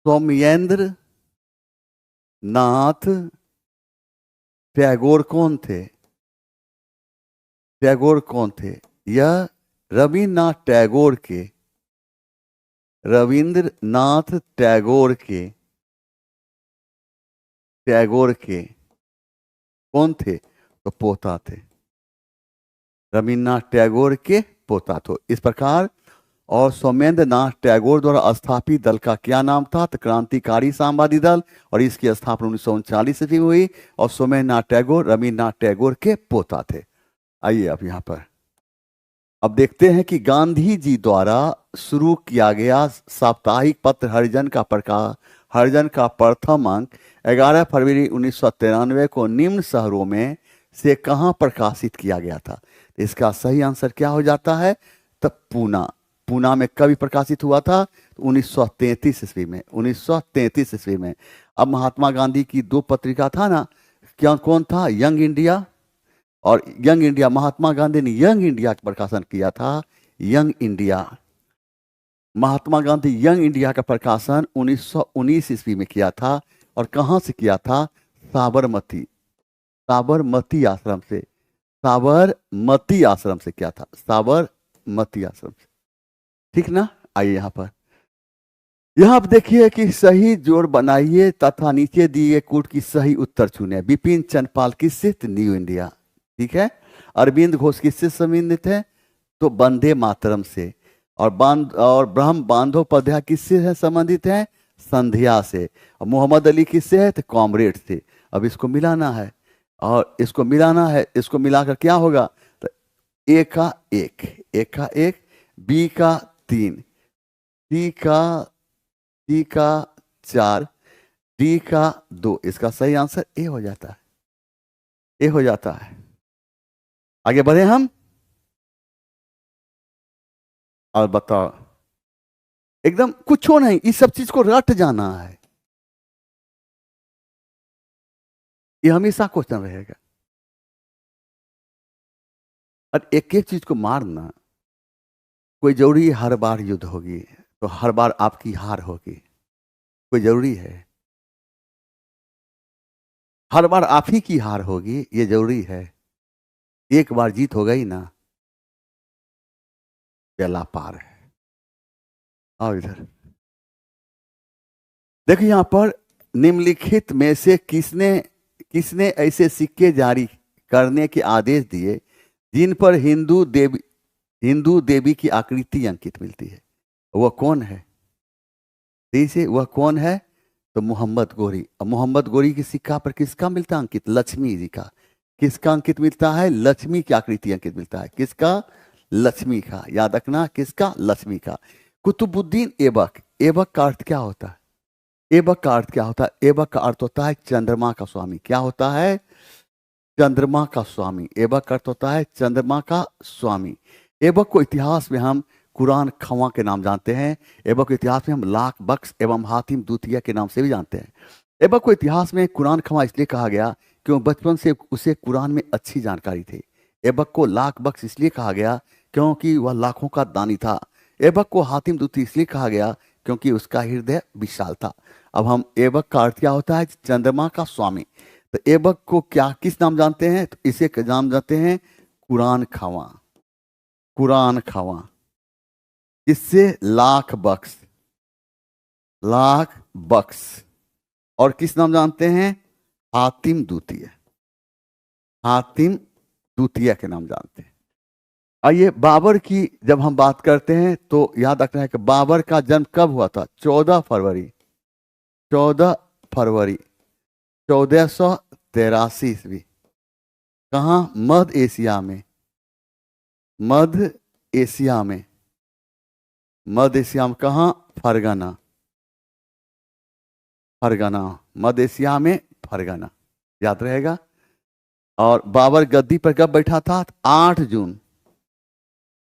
S1: सोमेंद्र नाथ टैगोर कौन थे? टैगोर कौन थे? यह रविन्द्रनाथ टैगोर के कौन थे? तो पोता थे। रविन्द्रनाथ टैगोर के पोता थे। इस प्रकार, और सोमेंद्र नाथ टैगोर द्वारा स्थापित दल का क्या नाम था? तो क्रांतिकारी साम्यवादी दल। और इसकी स्थापना 1939 ईस्वी में हुई। और सोमेंद्र नाथ टैगोर रविन्द्रनाथ टैगोर के पोता थे। आइए अब यहां पर अब देखते हैं कि गांधी जी द्वारा शुरू किया गया साप्ताहिक पत्र हरिजन का प्रथम अंक 11 फरवरी 1993 को निम्न शहरों में से कहां प्रकाशित किया गया था। इसका सही आंसर क्या हो जाता है? तब पूना। पूना में कभी प्रकाशित हुआ था? 1933 ईस्वी में। 1933 ईस्वी में। अब महात्मा गांधी की दो पत्रिका था ना, क्या कौन था? यंग इंडिया और यंग इंडिया। महात्मा गांधी ने यंग इंडिया का प्रकाशन किया था। Young India, Mahatma Gandhi young India का प्रकाशन 1919 ईस्वी में किया था। और कहां से किया था? साबरमती। साबरमती आश्रम से। साबरमती आश्रम से किया था। साबरमती आश्रम से। ठीक ना? आइए यहां आप देखिए कि सही जोड़ बनाइए तथा नीचे दिए कूट की सही उत्तर चुने। बिपिन चंद्रपाल किससे? New India. ठीक है। अरविंद घोष किससे संबंधित है? तो वंदे मातरम से। और ब्रह्म बांधोपाध्याय किससे है संबंधित है? संध्या से। और मोहम्मद अली किससे है? तो कॉमरेड से। अब इसको मिलाना है और इसको मिलाना है। इसको मिलाकर क्या होगा? तो ए का एक, बी का 3, सी का 4, डी का 2। इसका सही आंसर ए हो जाता है। ए हो जाता है। आगे बढ़े हम और बताओ। एकदम कुछ हो नहीं, इस सब चीज को रट जाना है। ये हमेशा क्वेश्चन रहेगा। और एक एक चीज को मारना कोई जरूरी है? हर बार युद्ध होगी तो हर बार आपकी हार होगी? कोई जरूरी है? हर बार आप ही की हार होगी ये जरूरी है? एक बार जीत हो गई ना, बेला पार है। आओ इधर देखो यहां पर, निम्नलिखित में से किसने किसने ऐसे सिक्के जारी करने के आदेश दिए जिन पर हिंदू देवी की आकृति अंकित मिलती है? वह कौन है? से वह कौन है? तो मोहम्मद गोरी। अब मोहम्मद गोरी की सिक्का पर किसका मिलता है अंकित? लक्ष्मी जी का। किसका अंकित मिलता है? लक्ष्मी की आकृति अंकित मिलता है। किसका? लक्ष्मी का। याद रखना, किसका? लक्ष्मी का। कुतुबुद्दीन ऐबक। ऐबक का अर्थ क्या होता है? ऐबक का अर्थ क्या होता है? ऐबक का अर्थ होता है चंद्रमा का स्वामी। क्या होता है? चंद्रमा का स्वामी। ऐबक का अर्थ होता है चंद्रमा का स्वामी। ऐबक को इतिहास में हम कुरान खवा के नाम जानते हैं। ऐबक को इतिहास में हम लाख बख्श एवं हातिम दूतिया के नाम से भी जानते हैं। ऐबक को इतिहास में कुरान खवा इसलिए कहा गया क्यों बचपन से उसे कुरान में अच्छी जानकारी थी। ऐबक को लाख बख्श इसलिए कहा गया क्योंकि वह लाखों का दानी था। ऐबक को हातिम दूती इसलिए कहा गया क्योंकि उसका हृदय विशाल था। अब हम ऐबक का अर्थ क्या होता है? चंद्रमा का स्वामी। तो ऐबक को क्या किस नाम जानते हैं? तो इसे नाम जानते हैं कुरान खवा। कुरान खवा। इससे लाख बख्श। लाख बख्श। और किस नाम जानते हैं? हातिम दूतिया। हातिम दूतिया के नाम जानते हैं। आइए बाबर की जब हम बात करते हैं तो याद रखना है कि बाबर का जन्म कब हुआ था? 14 फरवरी। 14 फरवरी 1483 ईस्वी। कहाँ? मध्य एशिया में। मध्य एशिया में। मध्य एशिया में कहाँ? फरगना। फरगना। मध्य एशिया में फरगना। याद रहेगा। और बाबर गद्दी पर कब बैठा था? 8 जून।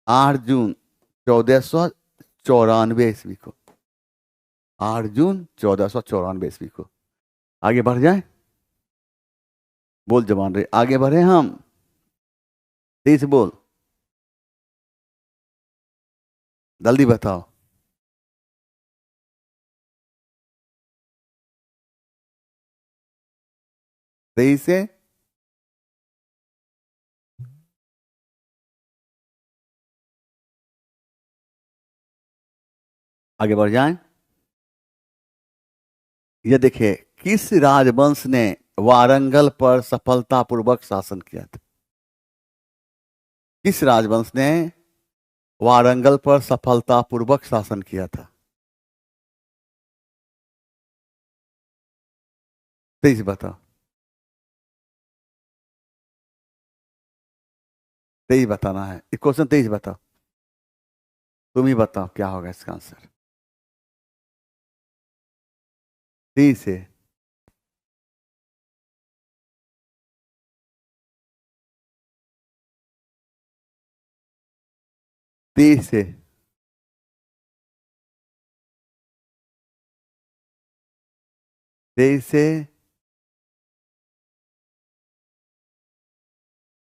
S1: 8 जून 1494 ईस्वी को। 8 जून 1494 ईस्वी को। आगे बढ़ जाए। बोल जवान रे, आगे बढ़े हम। तेज बोल, जल्दी बताओ। तेईस से आगे बढ़ जाए। ये देखिए, किस राजवंश ने वारंगल पर सफलतापूर्वक शासन किया था? किस राजवंश ने वारंगल पर सफलतापूर्वक शासन किया था? तेईस बताओ। तेईस बताना है, क्वेश्चन 23 बताओ। तुम ही बताओ क्या होगा इसका आंसर। सी से। सी से। सी से।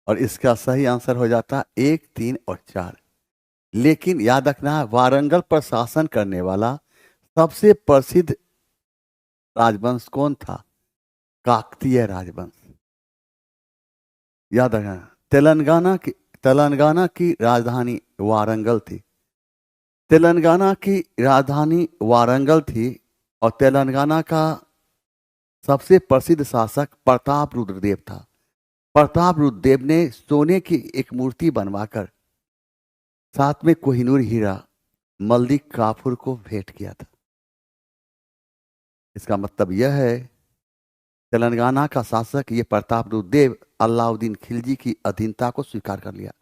S1: और इसका सही आंसर हो जाता 1, 3 और 4। लेकिन याद रखना, वारंगल पर शासन करने वाला सबसे प्रसिद्ध राजवंश कौन था? काकतीय राजवंश। याद रखना, तेलंगाना की राजधानी वारंगल थी। तेलंगाना की राजधानी वारंगल थी। और तेलंगाना का सबसे प्रसिद्ध शासक प्रताप रुद्रदेव था। प्रताप रुद्रदेव ने सोने की एक मूर्ति बनवाकर साथ में कोहिनूर हीरा मल्लिक काफूर को भेंट किया था। इसका मतलब यह है, तेलंगाना का शासक ये प्रताप रुद्रदेव अलाउद्दीन खिलजी की अधीनता को स्वीकार कर लिया।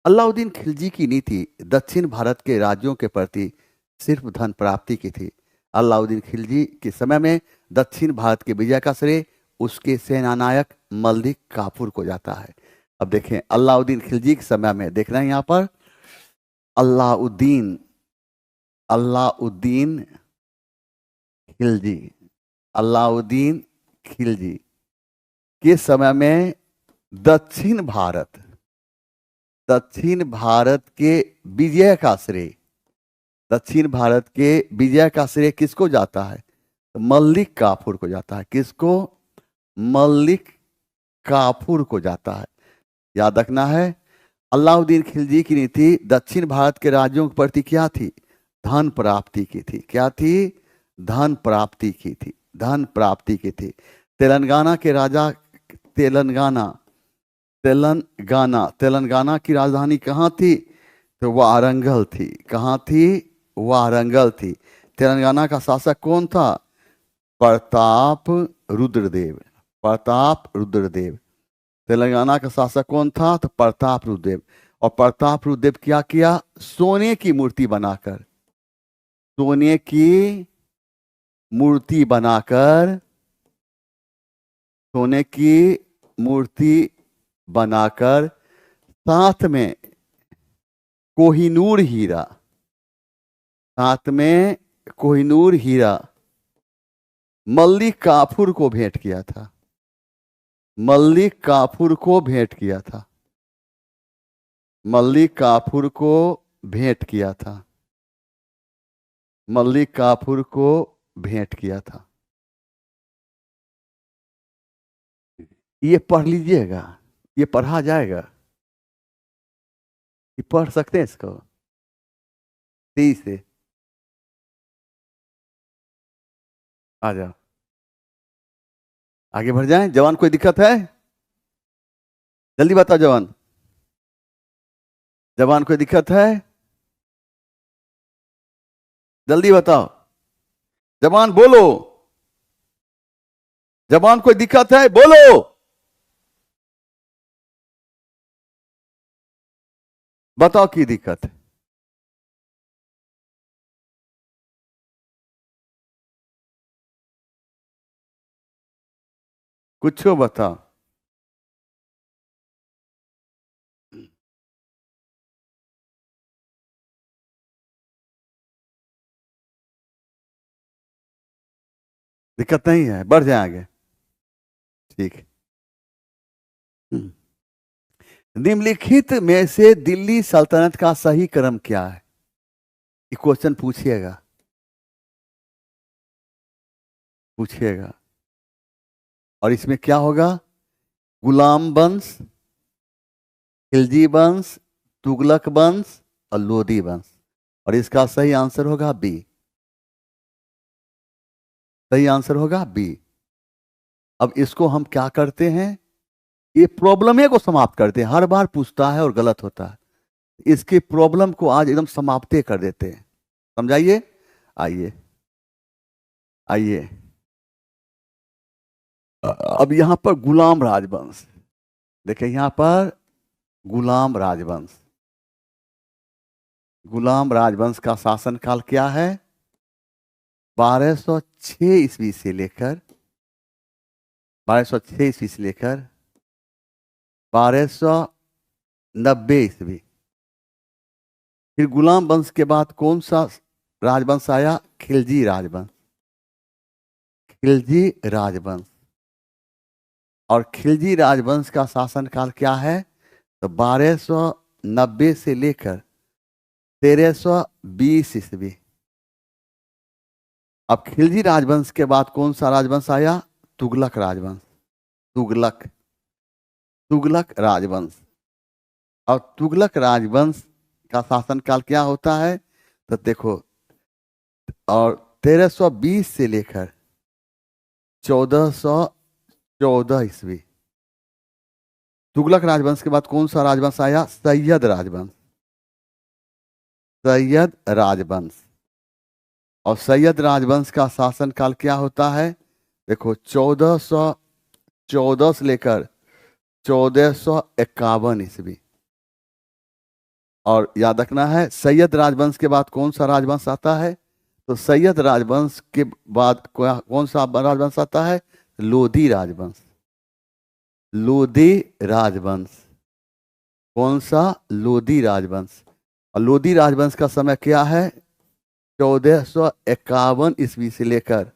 S1: अलाउद्दीन खिलजी की नीति दक्षिण भारत के राज्यों के प्रति सिर्फ धन प्राप्ति की थी। अलाउद्दीन खिलजी के समय में दक्षिण भारत के विजय का श्रेय उसके सेनानायक मल्लिक काफूर को जाता है। अब देखें, अलाउद्दीन खिलजी के समय में देख रहे हैं यहां पर अलाउद्दीन अलाउद्दीन खिलजी अलाउद्दीन खिलजी के समय में दक्षिण भारत के विजय का श्रेय दक्षिण भारत के विजय का श्रेय किसको जाता है? तो मल्लिक काफूर को जाता है। किसको? मल्लिक काफूर को जाता है। याद रखना है, अलाउद्दीन खिलजी की नीति दक्षिण भारत के राज्यों के प्रति क्या थी? धन प्राप्ति की थी। क्या थी? धन प्राप्ति की थी। धन प्राप्ति की थी। तेलंगाना के राजा तेलंगाना की राजधानी कहाँ थी? तो वारंगल थी। कहाँ थी? वारंगल थी। तेलंगाना का शासक कौन था? प्रताप रुद्रदेव। तेलंगाना का शासक कौन था? तो प्रताप रुद्रदेव। और प्रताप रुद्रदेव क्या किया? सोने की मूर्ति बनाकर साथ में कोहिनूर हीरा मल्लिक काफूर को भेंट किया था। मल्लिक काफूर को भेंट किया था। मल्लिक काफूर को भेंट किया था। मल्लिक काफूर को भेंट किया था। ये पढ़ लीजिएगा, ये पढ़ा जाएगा। ये पढ़ सकते हैं इसको? सी से आ जाओ, आगे बढ़ जाएं। जवान कोई दिक्कत है? जल्दी बताओ जवान। जवान कोई दिक्कत है? जल्दी बताओ जवान, बोलो। जवान कोई दिक्कत है? बोलो। बताओ की दिक्कत है? कुछ बताओ। दिक्कत नहीं है, बढ़ जाए आगे। ठीक है। निम्नलिखित में से दिल्ली सल्तनत का सही क्रम क्या है? ये क्वेश्चन पूछिएगा। और इसमें क्या होगा? गुलाम वंश, खिलजी वंश, तुगलक वंश और लोदी वंश। और इसका सही आंसर होगा बी। सही आंसर होगा बी। अब इसको हम क्या करते हैं? ये प्रॉब्लम को समाप्त करते हैं। हर बार पूछता है और गलत होता है। इसकी प्रॉब्लम को आज एकदम समाप्त कर देते हैं। समझाइए। आइए आइए। अब यहां पर गुलाम राजवंश देखिए, यहां पर गुलाम राजवंश गुलाम राजवंश का शासनकाल क्या है? 1206 ईस्वी से लेकर 1206 ईस्वी से लेकर 1290 ईस्वी। फिर गुलाम वंश के बाद कौन सा राजवंश आया? खिलजी राजवंश। खिलजी राजवंश। और खिलजी राजवंश का शासनकाल क्या है? तो 1290 से लेकर 1320 ईस्वी। अब खिलजी राजवंश के बाद कौन सा राजवंश आया? तुगलक राजवंश। तुगलक तुगलक राजवंश। और तुगलक राजवंश का शासनकाल क्या होता है? तो देखो, और 1320 से लेकर 1414 ईस्वी। तुगलक राजवंश के बाद कौन सा राजवंश आया? सैयद राजवंश। सैयद राजवंश। और सैयद राजवंश का शासनकाल क्या होता है? देखो, 1414 से लेकर 1451 ईस्वी। और याद रखना है, सैयद राजवंश के बाद कौन सा राजवंश आता है? तो सैयद राजवंश के बाद कौन सा राजवंश आता है? लोधी राजवंश। लोधी राजवंश। कौन सा? लोधी राजवंश। और लोधी राजवंश का समय क्या है? 1451 ईस्वी से लेकर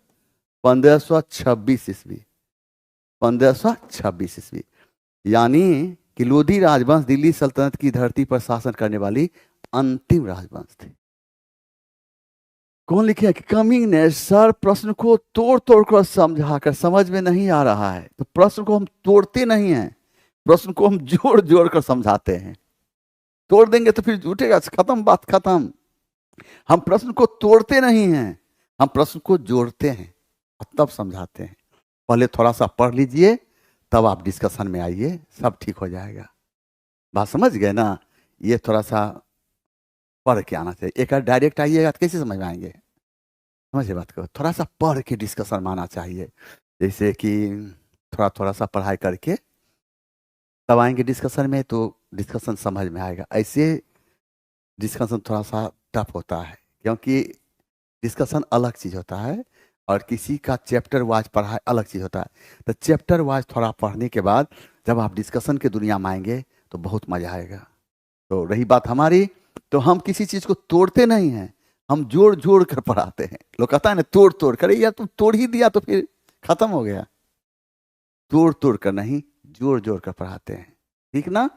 S1: 1526 ईस्वी। 1526 ईस्वी। यानी कि लोधी राजवंश दिल्ली सल्तनत की धरती पर शासन करने वाली अंतिम राजवंश थी। कौन लिखे कि कमिंग ने सर प्रश्न को तोड़ तोड़ कर समझा कर समझ में नहीं आ रहा है, तो प्रश्न को हम तोड़ते नहीं हैं, प्रश्न को हम जोड़ जोड़ कर समझाते हैं। तोड़ देंगे तो फिर उठेगा, खत्म, बात खत्म। हम प्रश्न को तोड़ते नहीं हैं, हम प्रश्न को जोड़ते हैं और तब समझाते हैं। पहले थोड़ा सा पढ़ लीजिए, तब आप डिस्कशन में आइए, सब ठीक हो जाएगा। बात समझ गए ना? ये थोड़ा सा पढ़ के आना चाहिए। एक बार डायरेक्ट आइएगा तो कैसे समझ में आएंगे? समझिए बात को, थोड़ा सा पढ़ के डिस्कशन में आना चाहिए। जैसे कि थोड़ा थोड़ा सा पढ़ाई करके तब आएंगे डिस्कशन में, तो डिस्कशन समझ में आएगा। ऐसे डिस्कशन थोड़ा सा टफ होता है, क्योंकि डिस्कशन अलग चीज़ होता है और किसी का चैप्टर वाइज पढ़ाई अलग चीज़ होता है। तो चैप्टर वाइज थोड़ा पढ़ने के बाद जब आप डिस्कशन के दुनिया में आएंगे तो बहुत मजा आएगा। तो रही बात हमारी, तो हम किसी चीज़ को तोड़ते नहीं हैं, हम जोड़ जोड़ कर पढ़ाते हैं। लोग कहता है ना तोड़ तोड़ कर, यार तुम तोड़ ही दिया तो फिर खत्म हो गया। तोड़ तोड़ कर नहीं, जोड़ जोड़ कर पढ़ाते हैं, ठीक ना?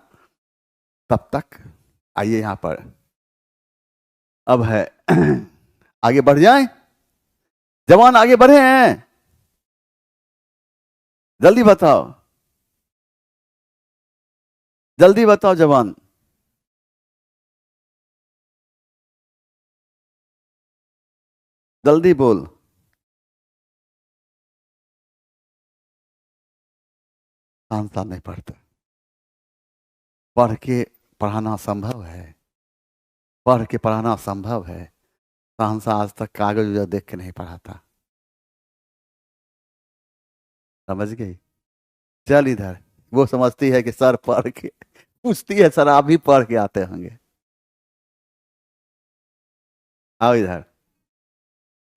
S1: तब तक आइए यहां पर, अब है आगे बढ़ जाए। जवान आगे बढ़े हैं, जल्दी बताओ, जल्दी बताओ जवान। जल्दी बोल। तानसा नहीं पढ़ता। पढ़ के पढ़ाना संभव है, पढ़ के पढ़ाना संभव है। तानसा आज तक कागज उजर देख के नहीं पढ़ाता। समझ गई? चल इधर, वो समझती है कि सर पढ़ के पूछती है, सर आप भी पढ़ के आते होंगे। आओ इधर,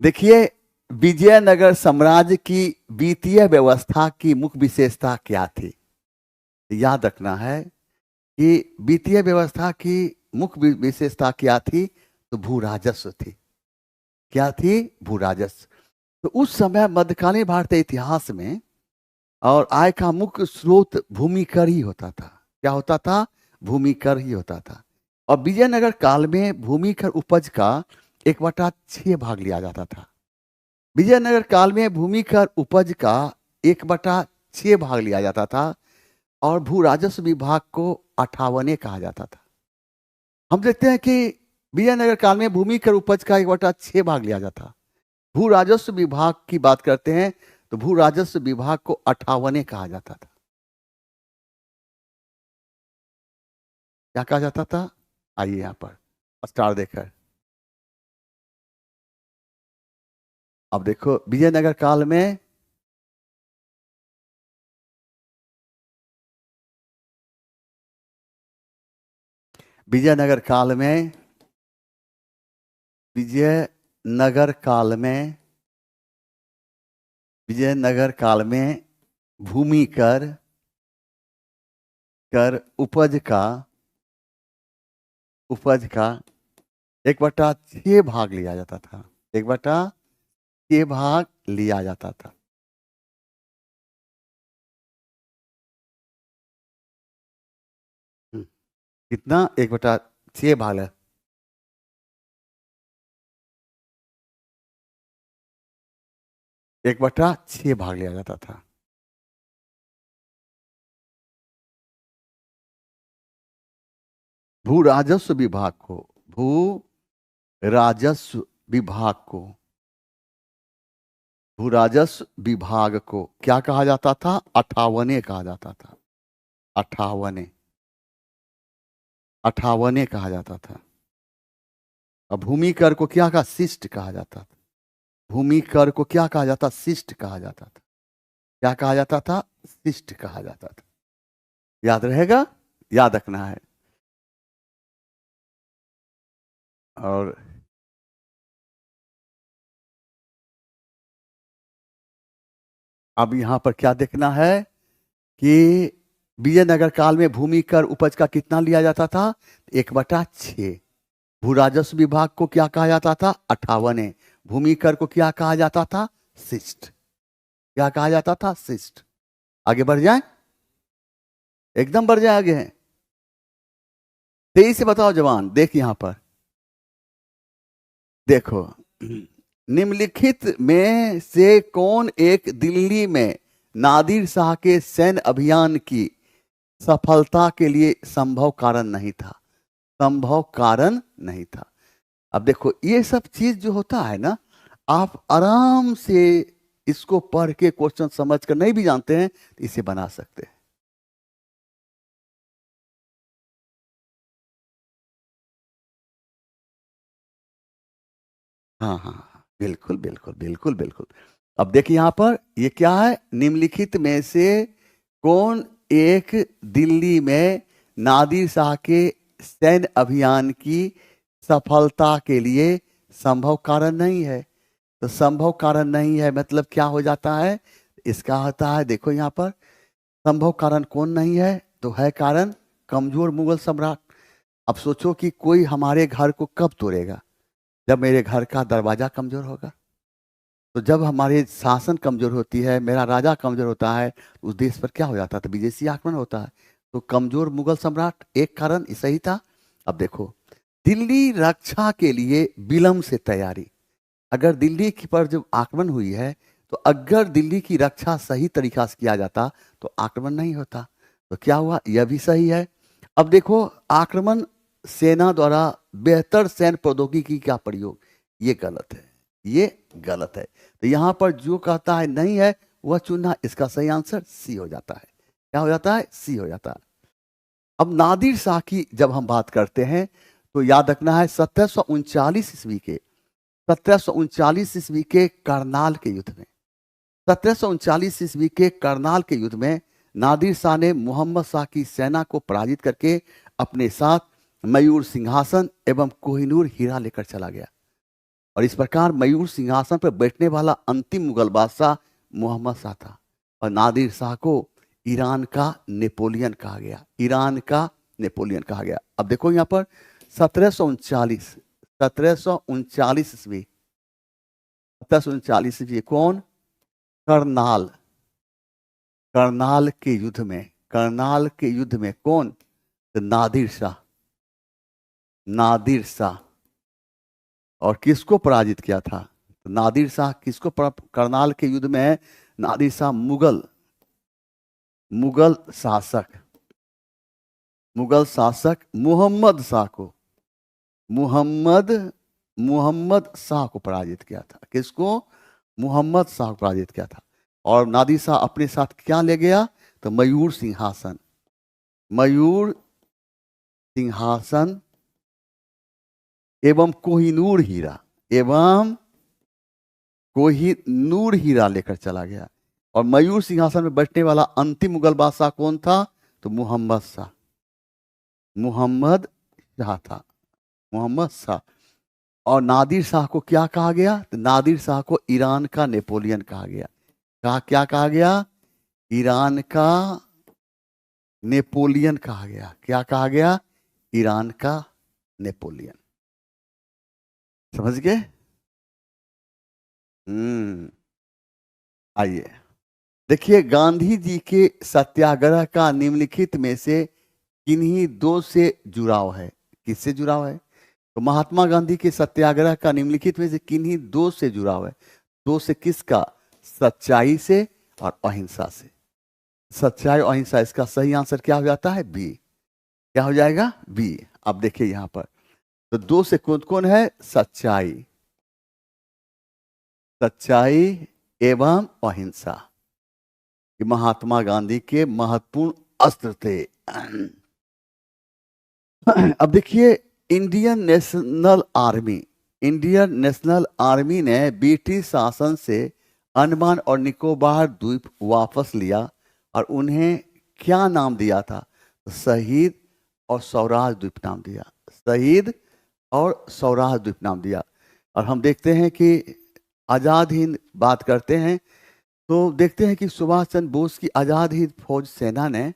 S1: देखिए, विजयनगर साम्राज्य की वित्तीय व्यवस्था की मुख्य विशेषता क्या थी? याद रखना है कि वित्तीय व्यवस्था की मुख्य विशेषता क्या थी? तो भू राजस्व थी। क्या थी? भू राजस्व। तो उस समय मध्यकालीन भारतीय इतिहास में और आय का मुख्य स्रोत भूमि कर ही होता था। क्या होता था? भूमि कर ही होता था। और विजयनगर काल में भूमि कर उपज का 1/6 भाग लिया जाता था। विजयनगर काल में भूमि कर उपज का 1/6 भाग लिया जाता था और भू राजस्व विभाग को 58 कहा जाता था। हम देखते हैं कि विजयनगर काल में भूमि कर उपज का 1/6 भाग लिया जाता। भू राजस्व विभाग की बात करते हैं तो भू राजस्व विभाग को 58 कहा जाता था। क्या कहा जाता था? आइए यहां पर स्टार देखकर, अब देखो विजयनगर काल में विजयनगर काल में विजयनगर काल में, विजयनगर काल में भूमि कर उपज का 1/6 भाग लिया जाता था। 1/6 भाग लिया जाता था। कितना? 1/6 भाग है। एक बटा छह भाग लिया जाता था। भू राजस्व विभाग को, भू राजस्व विभाग को, भू राजस्व विभाग को क्या कहा जाता था? 58 कहा जाता था। 58 कहा जाता था। अब भूमि कर को क्या कहा? शिष्ट कहा जाता था। भूमि कर को क्या कहा जाता? शिष्ट कहा जाता था। क्या कहा जाता था? शिष्ट कहा जाता था। याद रहेगा, याद रखना है। और अब यहां पर क्या देखना है कि विजयनगर काल में भूमि कर उपज का कितना लिया जाता था? 1/6। भू राजस्व विभाग को क्या कहा जाता था? 58। भूमि कर को क्या कहा जाता था? शिष्ट। क्या कहा जाता था? शिष्ट। आगे बढ़ जाए, एकदम बढ़ जाए आगे। तेईस से बताओ जवान, देख यहां पर देखो, निम्नलिखित में से कौन एक दिल्ली में नादिर शाह के सैन्य अभियान की सफलता के लिए संभव कारण नहीं था? संभव कारण नहीं था। अब देखो, ये सब चीज जो होता है ना, आप आराम से इसको पढ़ के क्वेश्चन समझ कर, नहीं भी जानते हैं तो इसे बना सकते हैं। हाँ हाँ हाँ, बिल्कुल बिल्कुल बिल्कुल बिल्कुल। अब देखिए यहां पर ये क्या है? निम्नलिखित में से कौन एक दिल्ली में नादिर शाह के सैन्य अभियान की सफलता के लिए संभव कारण नहीं है? तो संभव कारण नहीं है मतलब क्या हो जाता है? इसका होता है, देखो यहां पर संभव कारण कौन नहीं है? तो है कारण कमजोर मुगल सम्राट। अब सोचो कि कोई हमारे घर को कब तोड़ेगा? जब मेरे घर का दरवाजा कमजोर होगा। तो जब हमारी शासन कमजोर होती है, मेरा राजा कमजोर होता है, उस देश पर क्या हो जाता है? तो विदेशी आक्रमण होता है। तो कमजोर मुगल सम्राट एक कारण सही था। अब देखो, दिल्ली रक्षा के लिए विलंब से तैयारी। अगर दिल्ली की पर जब आक्रमण हुई है, तो अगर दिल्ली की रक्षा सही तरीका से किया जाता तो आक्रमण नहीं होता। तो क्या हुआ? यह भी सही है। अब देखो, आक्रमण सेना द्वारा बेहतर सैन्य प्रौद्योगिकी का प्रयोग, ये गलत है, ये गलत है। तो यहां पर जो कहता है नहीं है वह चुनना, इसका सही आंसर सी हो जाता है। क्या हो जाता है? सी हो जाता है। अब नादिर शाह की जब हम बात करते हैं तो याद रखना है 1739 ईस्वी के, 1739 ईस्वी के करनाल के युद्ध में, 1739 ईस्वी के करनाल के युद्ध में नादिर शाह ने मोहम्मद शाह की सेना को पराजित करके अपने साथ मयूर सिंहासन एवं कोहिनूर हीरा लेकर चला गया। और इस प्रकार मयूर सिंहासन पर बैठने वाला अंतिम मुगल बादशाह मोहम्मद शाह था। और नादिर शाह को ईरान का नेपोलियन कहा गया। ईरान का नेपोलियन कहा गया। अब देखो यहां पर 1739, 1739 ईस्वी, 1739 ईस्वी कौन? करनाल, करनाल के युद्ध में, करनाल के युद्ध में कौन? तो नादिर शाह, नादिर शाह। और किसको पराजित किया था? तो नादिर शाह किसको करनाल के युद्ध में नादिर शाह मुगल, मुगल शासक, मुगल शासक मोहम्मद शाह को, मोहम्मद, मोहम्मद शाह को पराजित किया था। किसको? मोहम्मद शाह को पराजित किया था। और नादिर शाह अपने साथ क्या ले गया? तो मयूर सिंहासन, मयूर सिंहासन एवं कोहिनूर हीरा, एवं कोहिनूर हीरा लेकर चला गया। और मयूर सिंहासन में बैठने वाला अंतिम मुगल बादशाह कौन था? तो मोहम्मद शाह, मोहम्मद शाह था, मोहम्मद शाह। और नादिर शाह को क्या कहा गया? तो नादिर शाह को ईरान का नेपोलियन कहा गया। क्या कहा गया? ईरान का नेपोलियन कहा गया। क्या कहा गया? ईरान का नेपोलियन। समझ गए? आइए देखिए, गांधी जी के सत्याग्रह का निम्नलिखित में से किन्हीं दो से जुड़ाव है। किससे जुड़ाव है? तो महात्मा गांधी के सत्याग्रह का निम्नलिखित में से किन्हीं दो से जुड़ाव है। दो से किसका? सच्चाई से और अहिंसा से। सच्चाई और अहिंसा, इसका सही आंसर क्या हो जाता है? बी। क्या हो जाएगा? बी। अब देखिए यहां पर, तो दो से कौन कौन है? सच्चाई, सच्चाई एवं अहिंसा। ये महात्मा गांधी के महत्वपूर्ण अस्त्र थे। अब देखिए, Indian national army, Indian national army ने ब्रिटिश शासन से अंडमान और निकोबार द्वीप वापस लिया और उन्हें क्या नाम दिया था? शहीद और स्वराज द्वीप नाम दिया। शहीद और स्वराज द्वीप नाम दिया। और हम देखते हैं कि आजाद हिंद बात करते हैं तो देखते हैं कि सुभाष चंद्र बोस की आजाद हिंद फौज सेना ने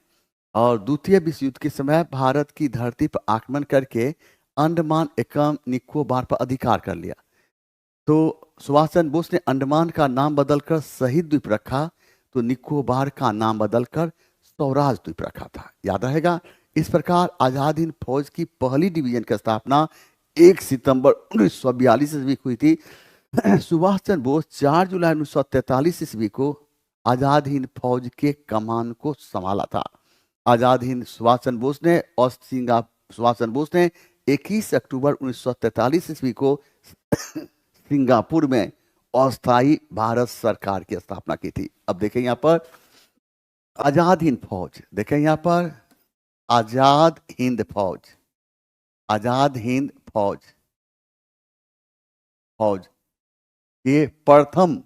S1: और द्वितीय विश्व युद्ध के समय भारत की धरती पर आक्रमण करके अंडमान एवं निकोबार पर अधिकार कर लिया। तो सुभाष चंद्र बोस ने अंडमान का नाम बदलकर शहीद द्वीप रखा, तो निकोबार का नाम बदलकर स्वराज द्वीप रखा था। याद रहेगा। इस प्रकार आजाद हिंद फौज की पहली डिवीजन की स्थापना 1 सितंबर 1942 ईस्वी को हुई थी। सुभाष चंद्र बोस 4 जुलाई 1943 ईस्वी को आजाद हिंद फौज के कमान को संभाला था। आजाद हिंद सुभाष चंद्र बोस ने और सुभाष चंद्र बोस ने 21 अक्टूबर 1943 ईस्वी को सिंगापुर में अस्थायी भारत सरकार की स्थापना की थी। अब देखें यहाँ पर आजाद हिंद फौज, देखें यहाँ पर आजाद हिंद फौज, आजाद हिंद फौज, फौज ये प्रथम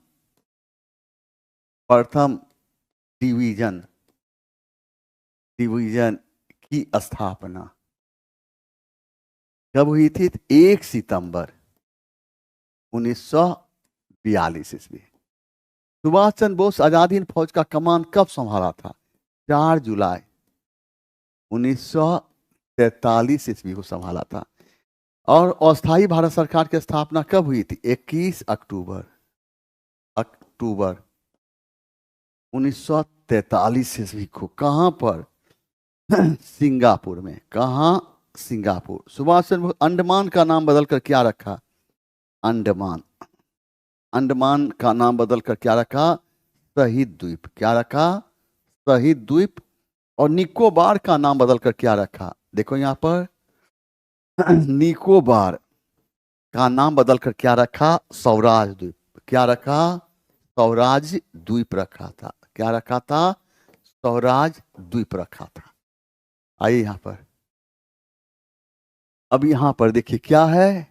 S1: डिवीजन की स्थापना कब हुई थी? 1 सितंबर 1942 ईस्वी। सुभाष चंद्र बोस आजाद हिंद फौज का कमान कब संभाला था? 4 जुलाई 1943 ईस्वी को संभाला था। और अस्थायी भारत सरकार की स्थापना कब हुई थी? 21 अक्टूबर 1943 ईस्वी को। कहां पर? सिंगापुर में। कहां? सिंगापुर। सुभाष चंद्र बोस अंडमान का नाम बदलकर क्या रखा? अंडमान। अंडमान का नाम बदलकर क्या रखा? शहीद द्वीप। क्या रखा? शहीद द्वीप। और निकोबार का नाम बदलकर क्या रखा? देखो यहां पर निकोबार का नाम बदलकर क्या रखा? स्वराज द्वीप। क्या रखा? स्वराज द्वीप रखा था। क्या रखा था? स्वराज द्वीप रखा था। आइए यहां पर, अब यहां पर देखिए क्या है?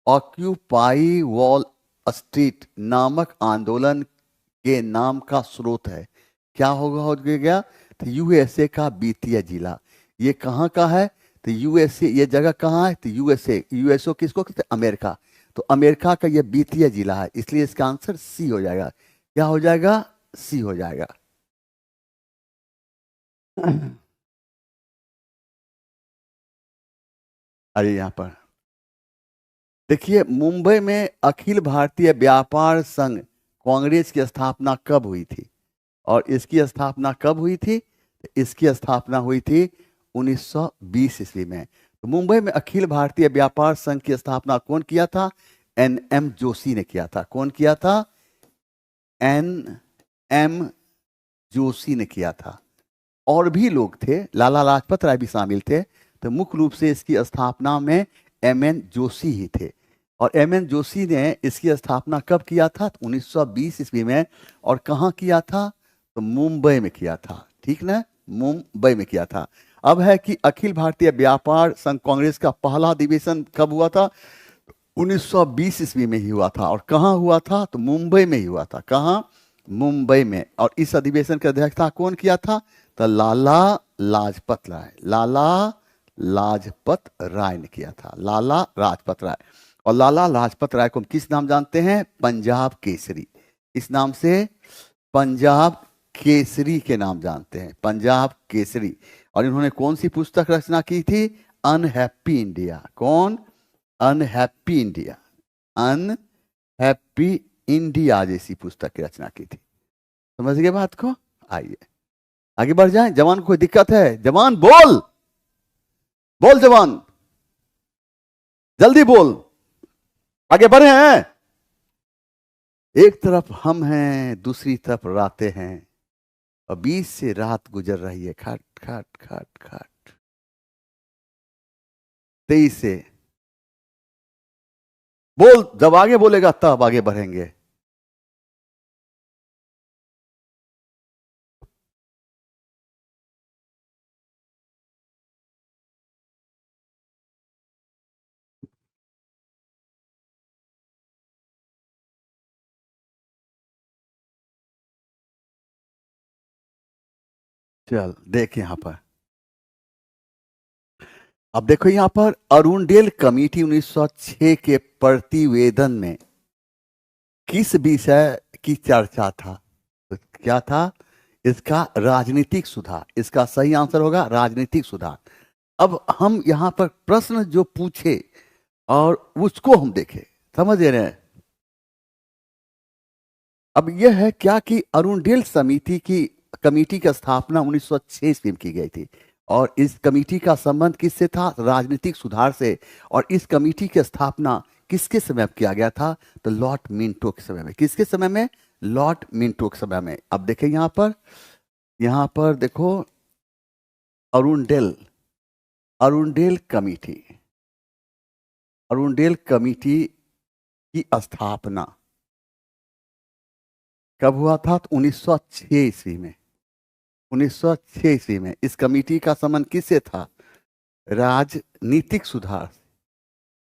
S1: ऑक्यूपाई वॉल स्ट्रीट नामक आंदोलन के नाम का स्रोत है। क्या हो गया? तो यूएसए का वित्तीय जिला। ये कहां का है? तो यूएसए, ये जगह कहां है? तो यूएसए किसको कहते हैं? अमेरिका। तो अमेरिका का ये वित्तीय जिला है, इसलिए इसका आंसर सी हो जाएगा। क्या हो जाएगा? सी हो जाएगा। अरे यहां पर देखिए, मुंबई में अखिल भारतीय व्यापार संघ कांग्रेस की स्थापना कब हुई थी? और इसकी स्थापना कब हुई थी? इसकी स्थापना हुई थी 1920 ईस्वी में। तो मुंबई में अखिल भारतीय व्यापार संघ की स्थापना कौन किया था? NM जोशी ने किया था। कौन किया था? NM जोशी ने किया था। और भी लोग थे, लाला लाजपत राय भी शामिल थे। तो मुख्य रूप से इसकी स्थापना में MN जोशी ही थे। और MN जोशी ने इसकी स्थापना कब किया था? 1920 ईस्वी में। और कहाँ किया था? तो मुंबई में किया था। ठीक ना? मुंबई में किया था। अब है कि अखिल भारतीय व्यापार संघ कांग्रेस का पहला अधिवेशन कब हुआ था? 1920 ईस्वी में ही हुआ था। और कहाँ हुआ था? तो मुंबई में ही हुआ था। कहाँ? मुंबई में। और इस अधिवेशन की अध्यक्षता कौन किया था? तो लाला लाजपत राय, लाला लाजपत राय ने किया था। लाला लाजपत राय। और लाला लाजपत राय को हम किस नाम जानते हैं? पंजाब केसरी। इस नाम से पंजाब केसरी के नाम जानते हैं, पंजाब केसरी। और इन्होंने कौन सी पुस्तक रचना की थी? Unhappy India. कौन? Unhappy India. अनहैप्पी इंडिया जैसी पुस्तक की रचना की थी। समझ गए बात को? आइए आगे बढ़ जाएं। जवान को कोई दिक्कत है? जवान बोल, बोल जवान, जल्दी बोल, आगे बढ़े हैं। एक तरफ हम हैं, दूसरी तरफ रातें हैं, और बीच से रात गुजर रही है खट खट खट खट। 23 से बोल, जब आगे बोलेगा तब आगे बढ़ेंगे। चल देख यहां पर, अब देखो यहां पर अरुणडेल कमेटी 1906 के प्रतिवेदन में किस विषय की चर्चा था? तो क्या था इसका? राजनीतिक सुधार। इसका सही आंसर होगा राजनीतिक सुधार। अब हम यहां पर प्रश्न जो पूछे और उसको हम देखें, समझ रहे हैं? अब यह है क्या कि अरुणडेल समिति की कमेटी की स्थापना 1906 ईस्वी में की गई थी, और इस कमेटी का संबंध किससे था? राजनीतिक सुधार से। और इस कमेटी की स्थापना किसके समय में किया गया था? तो लॉर्ड मिंटो के समय में। किसके समय में? लॉर्ड मिंटो के समय में। अब देखें यहां पर देखो Arundale Arundale committee Arundale committee की स्थापना कब हुआ था? तो 1906 ईस्वी में। 1906 ईस्वी में इस कमेटी का संबंध किससे था? राजनीतिक सुधार।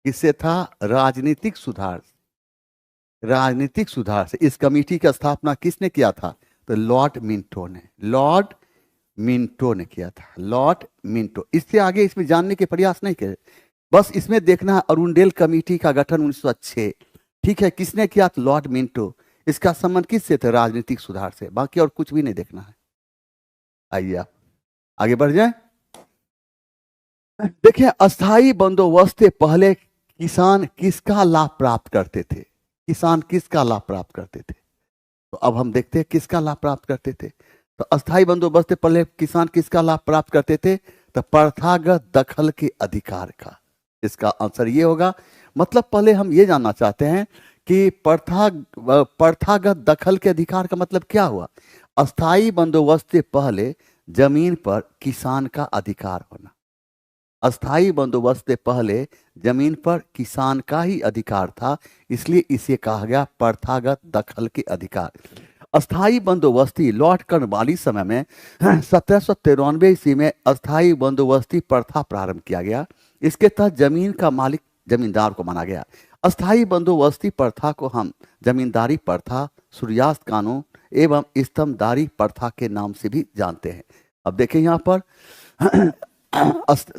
S1: किससे था? राजनीतिक सुधार। राजनीतिक सुधार से इस कमेटी की स्थापना किसने किया था? तो लॉर्ड मिंटो ने। लॉर्ड मिंटो ने किया था। Lord Minto. इससे आगे इसमें जानने के प्रयास नहीं करे, बस इसमें देखना है अरुणडेल कमेटी का गठन 1906, ठीक है, किसने किया? तो लॉर्ड मिंटो। इसका संबंध किससे थे? राजनीतिक सुधार से। बाकी और कुछ भी नहीं देखना है। आइए आप आगे बढ़ जाए। देखिए अस्थाई बंदोबस्त से पहले किसान किसका लाभ प्राप्त करते थे? किसान किसका लाभ प्राप्त करते थे? तो अब हम देखते हैं किसका लाभ प्राप्त करते थे। तो अस्थाई बंदोबस्त से पहले किसान किसका लाभ प्राप्त करते थे? तो प्रथागत दखल के अधिकार का। इसका आंसर ये होगा। मतलब पहले हम ये जानना चाहते हैं कि प्रथागत दखल के अधिकार का मतलब क्या हुआ? अस्थाई बंदोबस्त से पहले जमीन पर किसान का अधिकार होना। अस्थाई बंदोबस्त से पहले जमीन पर किसान का ही अधिकार था, इसलिए इसे कहा गया प्रथागत दखल के अधिकार। अस्थाई बंदोबस्ती लॉर्ड कर्नवालिस समय में 1793 ईस्वी में अस्थाई बंदोबस्ती प्रथा प्रारंभ किया गया। इसके तहत जमीन का मालिक जमींदार को माना गया। अस्थाई बंदोबस्ती प्रथा को हम जमींदारी प्रथा, सूर्यास्त कानून एवं स्तंभदारी प्रथा के नाम से भी जानते हैं। अब देखें यहाँ पर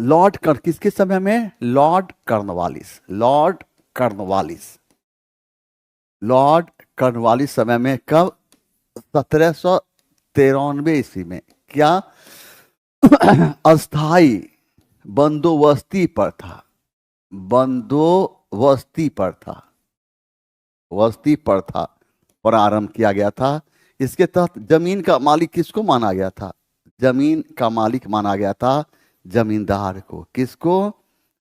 S1: लॉर्ड किसके समय में? Lord Cornwallis. Lord Cornwallis. Lord Cornwallis समय में कब? 1793 ईस्वी में। क्या? अस्थाई बंदोबस्ती प्रथा। बंदोबस्ती प्रथा, वस्ती प्रथा प्रारंभ किया गया था। इसके तहत जमीन का मालिक किसको माना गया था? जमीन का मालिक माना गया था जमींदार को। किसको?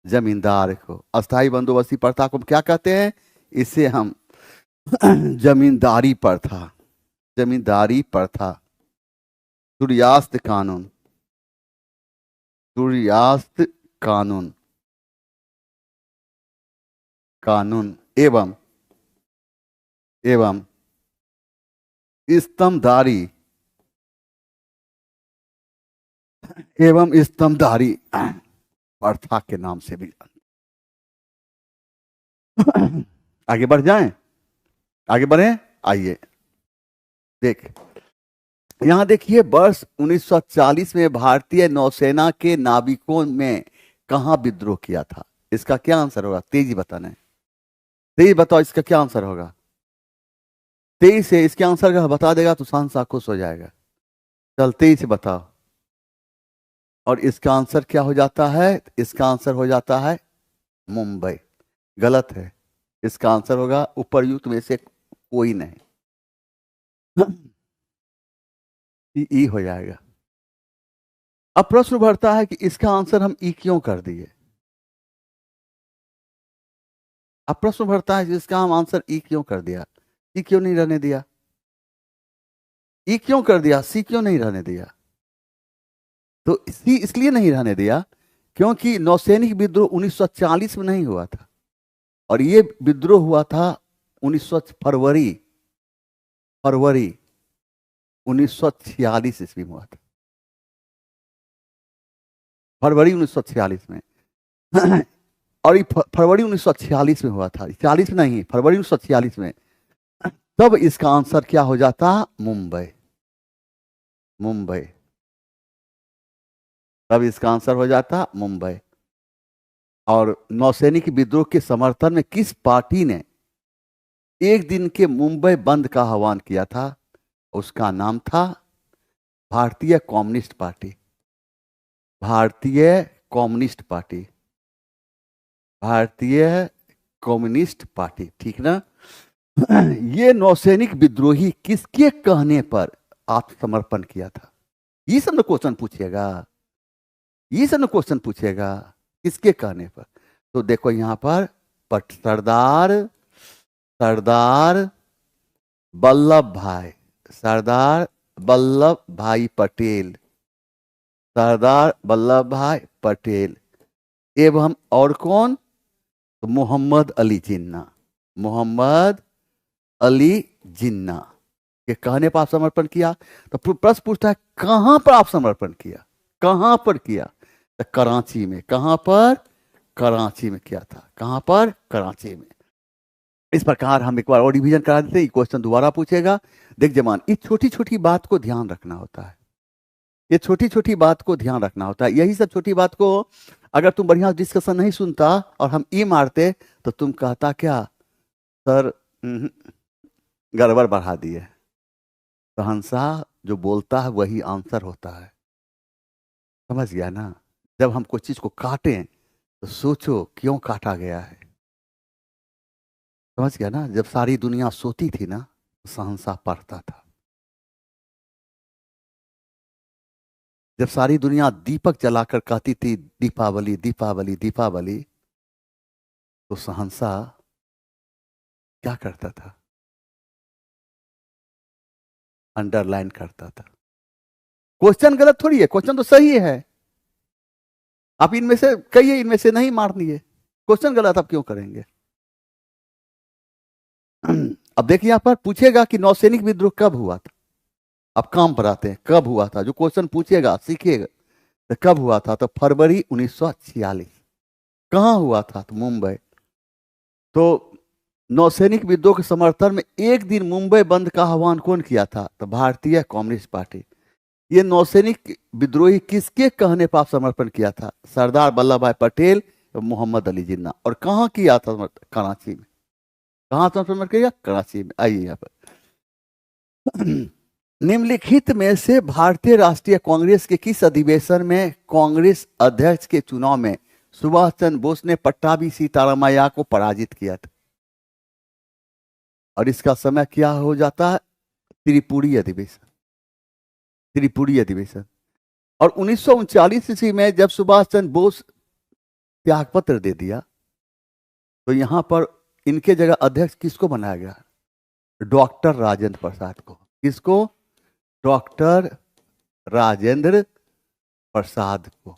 S1: जमींदार को। अस्थाई बंदोबस्ती प्रथा को क्या कहते हैं? इसे हम जमींदारी प्रथा, जमींदारी प्रथा, सूर्यास्त कानून, सूर्यास्त कानून, कानून एवं स्तंभदारी प्रथा के नाम से भी। आगे बढ़ जाएं, आगे बढ़े। आइए यहां देखिए वर्ष 1940 में भारतीय नौसेना के नाविकों में कहां विद्रोह किया था? इसका क्या आंसर होगा? तेजी बताना है। 23 बताओ इसका क्या आंसर होगा? 23 है इसके आंसर का बता देगा तो शहंशाह खुश हो जाएगा। चल 23 बताओ। और इसका आंसर क्या हो जाता है? इसका आंसर हो जाता है मुंबई। गलत है। इसका आंसर होगा उपर्युक्त में से कोई नहीं। ई हो जाएगा। अब प्रश्न उभरता है कि इसका आंसर हम ई क्यों कर दिए? अब प्रश्न उभरता है कि इसका हम आंसर ई क्यों कर दिया? ई क्यों नहीं रहने दिया? ई क्यों कर दिया, सी क्यों नहीं रहने दिया? तो सी इसलिए नहीं रहने दिया क्योंकि नौसैनिक विद्रोह 1940 में नहीं हुआ था, और ये विद्रोह हुआ था 1900 फरवरी फरवरी 1946 ईस्वी में हुआ था। फरवरी 1946 में। और ये फरवरी 1946 में हुआ था, 40 नहीं, फरवरी 1946 में। तब इसका आंसर क्या हो जाता? मुंबई। मुंबई। तब इसका आंसर हो जाता मुंबई। और नौसैनिक विद्रोह के समर्थन में किस पार्टी ने एक दिन के मुंबई बंद का आह्वान किया था? उसका नाम था भारतीय कम्युनिस्ट पार्टी। भारतीय कम्युनिस्ट पार्टी। भारतीय कम्युनिस्ट पार्टी, ठीक ना? ये नौसैनिक विद्रोही किसके कहने पर आत्मसमर्पण किया था? ये सब ना क्वेश्चन पूछिएगा, ये सब ना क्वेश्चन पूछिएगा किसके कहने पर। तो देखो यहां पर सरदार सरदार वल्लभ भाई, सरदार वल्लभ भाई पटेल, सरदार वल्लभ भाई पटेल एवं और कौन? तो मोहम्मद अली जिन्ना। मोहम्मद अली जिन्ना के कहने पर आप समर्पण किया। तो प्रश्न पूछता है कहां पर आप समर्पण किया? कहां पर किया? तो कराची में। कहां पर? कराची में किया था। कहां पर? कराची में। इस प्रकार हम एक बार और रिवीजन करा देते हैं, क्वेश्चन दोबारा पूछेगा। देख जमान, इस छोटी छोटी बात को ध्यान रखना होता है। ये छोटी छोटी बात को ध्यान रखना होता है। यही सब छोटी बात को अगर तुम बढ़िया डिस्कशन नहीं सुनता और हम ई मारते तो तुम कहता क्या सर गड़बड़ बढ़ा दिए। शहंशाह जो बोलता है वही आंसर होता है, समझ गया ना? जब हम कोई चीज को काटें तो सोचो क्यों काटा गया है, समझ गया ना? जब सारी दुनिया सोती थी ना तो शहंशाह पढ़ता था। जब सारी दुनिया दीपक जलाकर कहती थी दीपावली दीपावली दीपावली, तो शहंशाह क्या करता था? अंडरलाइन करता था। क्वेश्चन गलत थोड़ी है, क्वेश्चन तो सही है। आप इनमें से कहिए इनमें से नहीं मार दिए, क्वेश्चन गलत आप क्यों करेंगे? अब देखिए यहां पर पूछेगा कि नौसैनिक विद्रोह कब हुआ था। अब काम पर आते हैं, कब हुआ था? जो क्वेश्चन पूछेगा सीखिएगा तो कब हुआ था? तो फरवरी 1946। कहां हुआ था? तो मुंबई। तो नौसैनिक विद्रोह के समर्थन में एक दिन मुंबई बंद का आह्वान कौन किया था? तो भारतीय कम्युनिस्ट पार्टी। ये नौसैनिक विद्रोही किसके कहने पर समर्पण किया था? सरदार वल्लभ भाई पटेल और मोहम्मद अली जिन्ना। और कहां किया था? कराची में। कहां समर्पण किया? कराची में। आइए यहाँ पर। निम्नलिखित में से भारतीय राष्ट्रीय कांग्रेस के किस अधिवेशन में कांग्रेस अध्यक्ष के चुनाव में सुभाष चंद्र बोस ने पट्टाभी सीतारामैया को पराजित किया था? और इसका समय क्या हो जाता है? त्रिपुरी अधिवेशन। त्रिपुरी अधिवेशन। और 1939 ईस्वी में जब सुभाष चंद्र बोस त्यागपत्र दे दिया तो यहां पर इनके जगह अध्यक्ष किसको बनाया गया? डॉक्टर राजेंद्र प्रसाद को। किसको? डॉक्टर राजेंद्र प्रसाद को।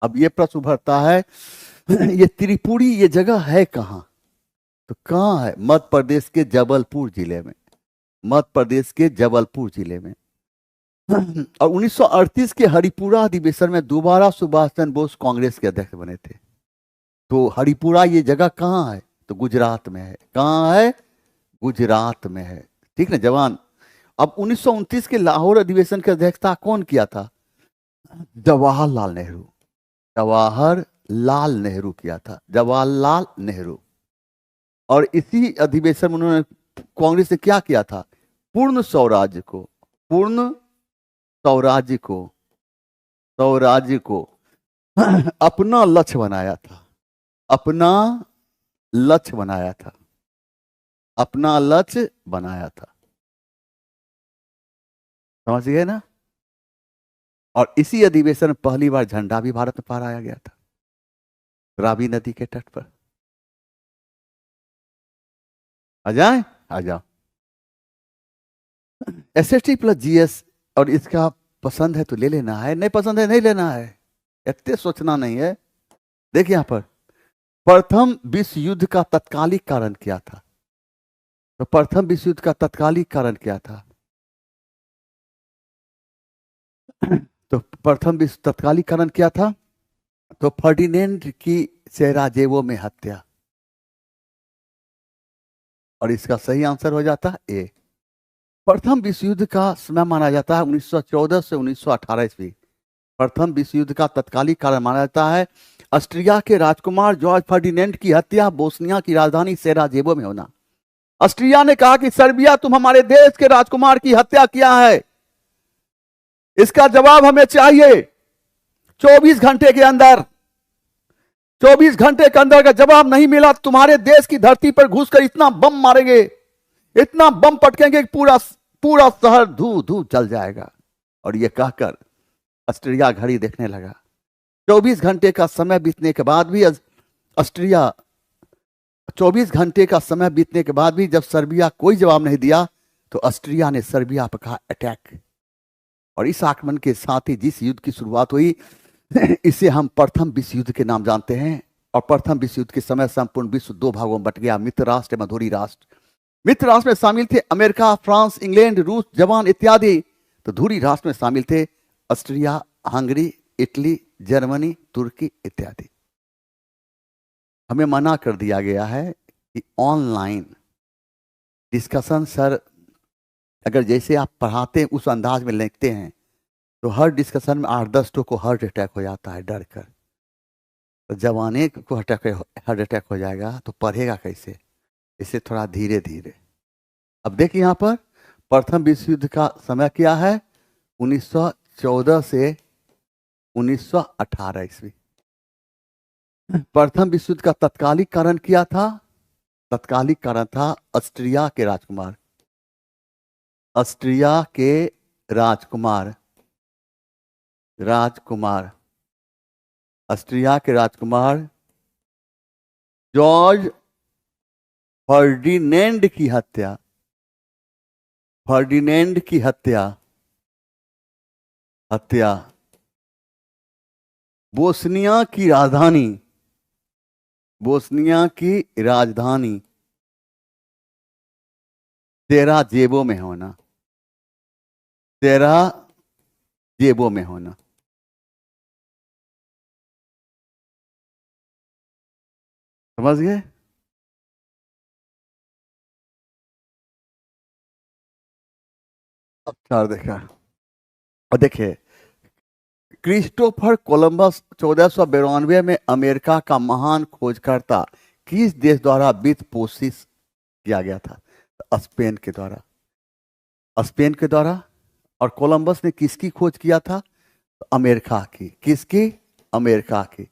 S1: अब ये प्रश्न उभरता है ये त्रिपुरी ये जगह है कहां? तो कहां है? मध्य प्रदेश के जबलपुर जिले में। मध्य प्रदेश के जबलपुर जिले में। और 1938 के हरिपुरा अधिवेशन में दोबारा सुभाष चंद्र बोस कांग्रेस के अध्यक्ष बने थे। तो हरिपुरा ये जगह कहां है? तो गुजरात में है। कहां है? गुजरात में है। ठीक ना जवान? अब 1929 के लाहौर अधिवेशन की अध्यक्षता कौन किया था? जवाहरलाल नेहरू। जवाहरलाल नेहरू किया था। जवाहरलाल नेहरू। और इसी अधिवेशन में उन्होंने, कांग्रेस ने क्या किया था, पूर्ण स्वराज्य को, पूर्ण स्वराज्य को, स्वराज्य को अपना लक्ष्य बनाया था, अपना लक्ष्य बनाया था, अपना लक्ष्य बनाया था। समझ गए ना। और इसी अधिवेशन में पहली बार झंडा भी भारत में फहराया गया था, रावी नदी के तट पर। आ जाए, आ जाओ। एसएसटी प्लस जीएस, और इसका पसंद है तो ले लेना है, नहीं पसंद है नहीं लेना है, इतने सोचना नहीं है। देखिए यहां पर प्रथम विश्व युद्ध का तत्कालिक कारण क्या था। तो प्रथम विश्व युद्ध का तत्कालिक कारण क्या था। तो प्रथम विश्व तत्कालिक कारण क्या था। तो फर्डिनेंड की सेराजेवो में हत्या, और इसका सही आंसर हो जाता ए। प्रथम विश्व युद्ध का समय माना जाता है 1914 से 1918 ईस्वी। प्रथम विश्व युद्ध का तत्कालिक कारण माना जाता है ऑस्ट्रिया के राजकुमार जॉर्ज फर्डिनेंड की हत्या बोस्निया की राजधानी सेराजेवो में होना। ऑस्ट्रिया ने कहा कि सर्बिया तुम हमारे देश के राजकुमार की हत्या किया है, इसका जवाब हमें चाहिए 24 घंटे के अंदर। 24 घंटे के अंदर का जवाब नहीं मिला, तुम्हारे देश की धरती पर घुसकर इतना बम मारेंगे, इतना बम पटकेंगे कि पूरा पूरा शहर धू धू जल जाएगा। और यह कहकर ऑस्ट्रिया घड़ी देखने लगा। 24 घंटे का समय बीतने के बाद भी ऑस्ट्रिया 24 घंटे का समय बीतने के बाद भी जब सर्बिया कोई जवाब नहीं दिया, तो ऑस्ट्रिया ने सर्बिया पर कहा अटैक। और इस आक्रमण के साथ ही जिस युद्ध की शुरुआत हुई इसे हम प्रथम विश्व युद्ध के नाम जानते हैं। और प्रथम विश्व युद्ध के समय संपूर्ण विश्व दो भागों में बट गया, मित्र राष्ट्र एवं धुरी राष्ट्र। मित्र राष्ट्र में शामिल थे अमेरिका, फ्रांस, इंग्लैंड, रूस, जापान इत्यादि। तो धुरी राष्ट्र में शामिल थे ऑस्ट्रिया, हंगरी, इटली, जर्मनी, तुर्की इत्यादि। हमें मना कर दिया गया है कि ऑनलाइन डिस्कशन सर अगर जैसे आप पढ़ाते हैं उस अंदाज में लिखते हैं तो हर डिस्कशन में 8-10 को हार्ट अटैक हो जाता है डर कर। तो जवाने को हार्ट अटैक हो जाएगा तो पढ़ेगा कैसे। इसे थोड़ा धीरे धीरे। अब देखिए यहां पर प्रथम विश्व युद्ध का समय क्या है, 1914 से 1918 ईस्वी। प्रथम विश्व युद्ध का तत्कालिक कारण क्या था। तत्कालिक कारण था ऑस्ट्रिया के राजकुमार, ऑस्ट्रिया के राजकुमार, ऑस्ट्रिया के राजकुमार जॉर्ज फर्डिनेंड की हत्या, फर्डिनेंड की हत्या बोस्निया की राजधानी, बोस्निया की राजधानी सेराजेवो में होना, सेराजेवो में होना। समझ गए। अच्छा देखा। और देखिए क्रिस्टोफर कोलंबस 1492 में अमेरिका का महान खोजकर्ता किस देश द्वारा वित्त पोषित किया गया था। स्पेन के द्वारा, स्पेन के द्वारा। और कोलंबस ने किसकी खोज किया था, अमेरिका की। किसकी, अमेरिका की।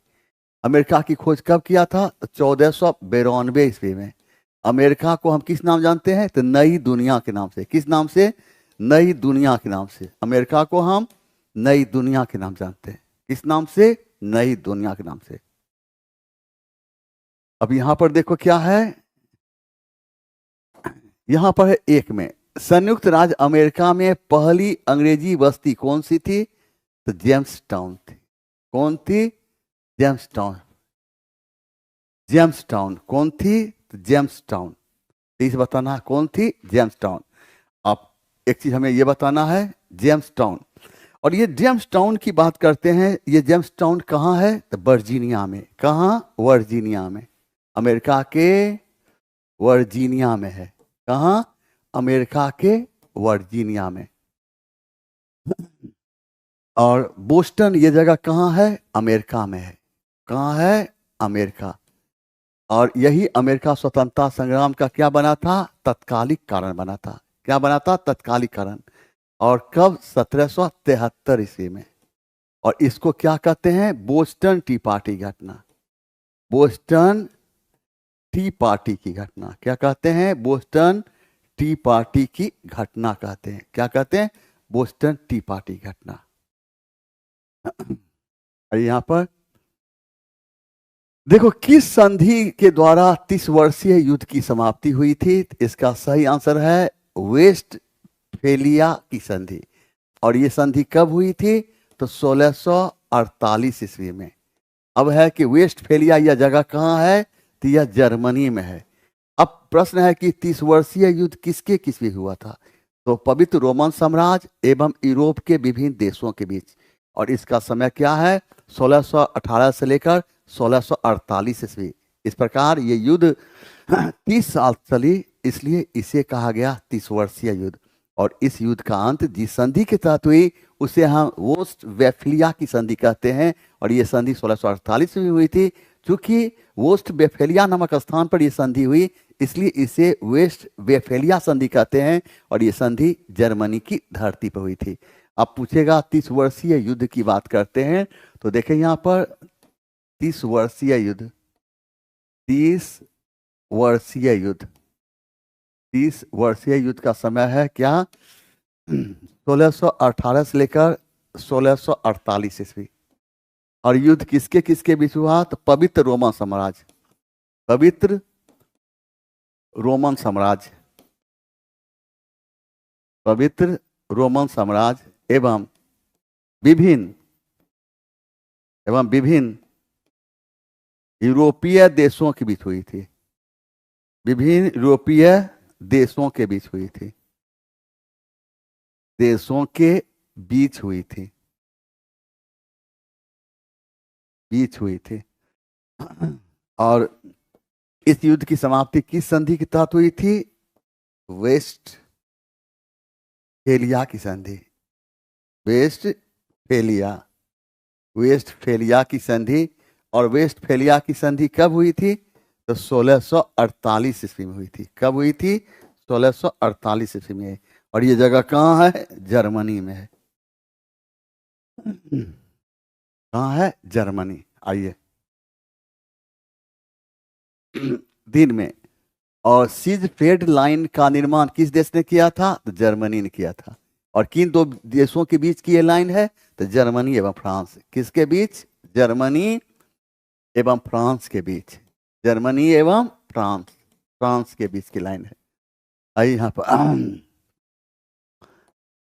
S1: अमेरिका की खोज कब किया था, 1492 ईस्वी में। अमेरिका को हम किस नाम जानते हैं, तो नई दुनिया के नाम से। किस नाम से, नई दुनिया के नाम से। अमेरिका को हम नई दुनिया के नाम जानते हैं। किस नाम से, नई दुनिया के नाम से। अब यहां पर देखो क्या है, यहां पर है एक में संयुक्त राज्य अमेरिका में पहली अंग्रेजी बस्ती कौन सी थी, तो जेम्स टाउन थी। कौन थी, जेम्स टाउन। जेम्स टाउन कौन थी, तो जेम्स टाउन। इसे बताना कौन थी, जेम्स टाउन। आप एक चीज हमें यह बताना है, जेम्स टाउन। और ये जेम्स टाउन की बात करते हैं, ये जेम्स टाउन कहाँ है, तो वर्जीनिया में। कहाँ, वर्जीनिया में। अमेरिका के वर्जीनिया में है। कहाँ, अमेरिका के वर्जीनिया में। और बोस्टन ये जगह कहाँ है, अमेरिका में है। कहाँ है, अमेरिका। और यही अमेरिका स्वतंत्रता संग्राम का क्या बना था? तत्कालिक कारण बना था। क्या बना था? तत्कालिक कारण। और कब? 1773 ईस्वी में। और इसको क्या कहते हैं? बोस्टन टी पार्टी घटना। बोस्टन टी पार्टी की घटना क्या कहते हैं? बोस्टन टी पार्टी की घटना कहते हैं। क्या कहते हैं? बोस्टन टी पार्टी घटना। और यहां पर देखो किस संधि के द्वारा 30 वर्षीय युद्ध की समाप्ति हुई थी? इसका सही आंसर है वेस्टफेलिया की संधि। और ये संधि कब हुई थी? तो 1648 ईस्वी में। अब है कि वेस्टफेलिया यह जगह कहाँ है? तो यह जर्मनी में है। अब प्रश्न है कि 30 वर्षीय युद्ध किसके किस बीच हुआ था? तो पवित्र रोमन साम्राज्य एवं यूरोप के विभिन्न देशों के बीच। और इसका समय क्या है? 1618 से लेकर 1648 ईस्वी। इस प्रकार ये युद्ध 30 साल चली, इसलिए इसे कहा गया 30 वर्षीय युद्ध। और इस युद्ध का अंत जिस संधि के तहत हुई उसे हम वेस्टफेलिया की संधि कहते हैं। और ये संधि 1648 में हुई थी। चूंकि वेस्टफेलिया नामक स्थान पर यह संधि हुई, इसलिए इसे वेस्टफेलिया संधि कहते हैं। और ये संधि जर्मनी की धरती पर हुई थी। अब पूछेगा 30 वर्षीय युद्ध की बात करते हैं, तो देखें यहां पर 30 वर्षीय युद्ध, 30 वर्षीय युद्ध, 30 वर्षीय युद्ध का समय है क्या? 1618 से लेकर 1648 ईस्वी। और युद्ध किसके किसके बीच हुआ? तो पवित्र रोमन साम्राज्य, पवित्र रोमन साम्राज्य, पवित्र रोमन साम्राज्य एवं विभिन्न यूरोपीय देशों के बीच हुई थी। विभिन्न यूरोपीय देशों के बीच हुई थी। देशों के बीच हुई थी। बीच हुई थी। और इस युद्ध की समाप्ति किस संधि के तहत हुई थी? वेस्टफेलिया की संधि। वेस्टफेलिया की संधि। और वेस्टफेलिया की संधि कब हुई थी? तो 1648 ईस्वी में हुई थी। कब हुई थी? 1648 ईस्वी में। और ये जगह कहाँ है? जर्मनी में है। कहाँ है? जर्मनी। आइए दिन में। और सीजफ्रेड लाइन का निर्माण किस देश ने किया था? तो जर्मनी ने किया था। और किन दो देशों के बीच की ये लाइन है? तो जर्मनी एवं फ्रांस। किसके बीच? जर्मनी एवं फ्रांस के बीच। जर्मनी एवं फ्रांस, फ्रांस के बीच की लाइन है। आइए यहाँ पर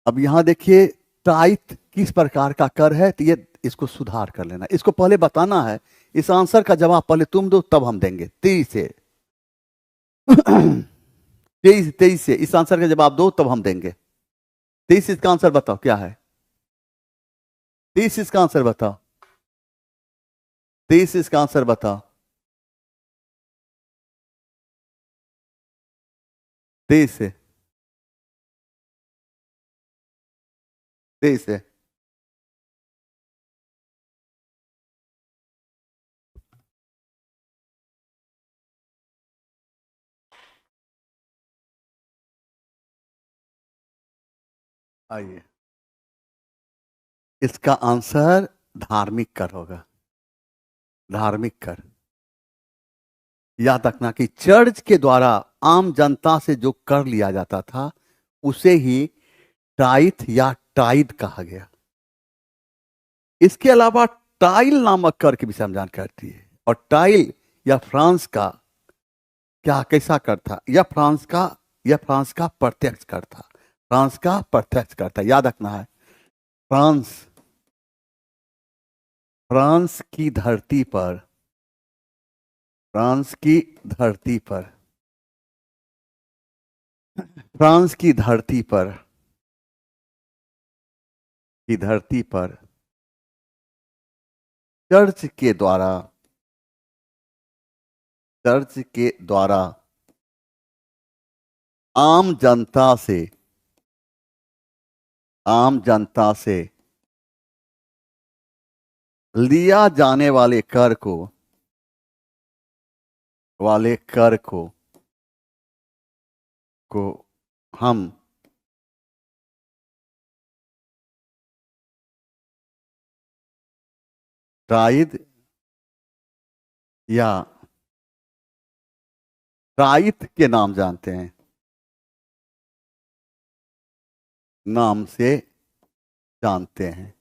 S1: अब यहाँ देखिए टाइथ किस प्रकार का कर है, तो ये इसको सुधार कर लेना। इसको पहले बताना है। इस आंसर का जवाब पहले तुम दो तब हम देंगे। 23 से 23 से इस आंसर का जवाब दो तब हम देंगे। 23 इसका आंसर बताओ क्या है? 23 इसका आंसर बताओ। 23 इसका आंसर बताओ। 23 से 23 से आइए इसका आंसर धार्मिक कर होगा। धार्मिक कर। याद रखना कि चर्च के द्वारा आम जनता से जो कर लिया जाता था उसे ही टाइथ या टाइड कहा गया। इसके अलावा टाइल नामक कर के विषय में जानकारी दी है। और टाइल या फ्रांस का क्या कैसा कर था? यह फ्रांस का प्रत्यक्ष कर था। फ्रांस का प्रत्यक्ष कर था। याद रखना है। फ्रांस फ्रांस की धरती पर, फ्रांस की धरती पर, फ्रांस की धरती पर, की धरती पर चर्च के द्वारा, चर्च के द्वारा आम जनता से, आम जनता से लिया जाने वाले कर को वाले कर को हम ट्राइद या ट्राइथ के नाम जानते हैं, नाम से जानते हैं।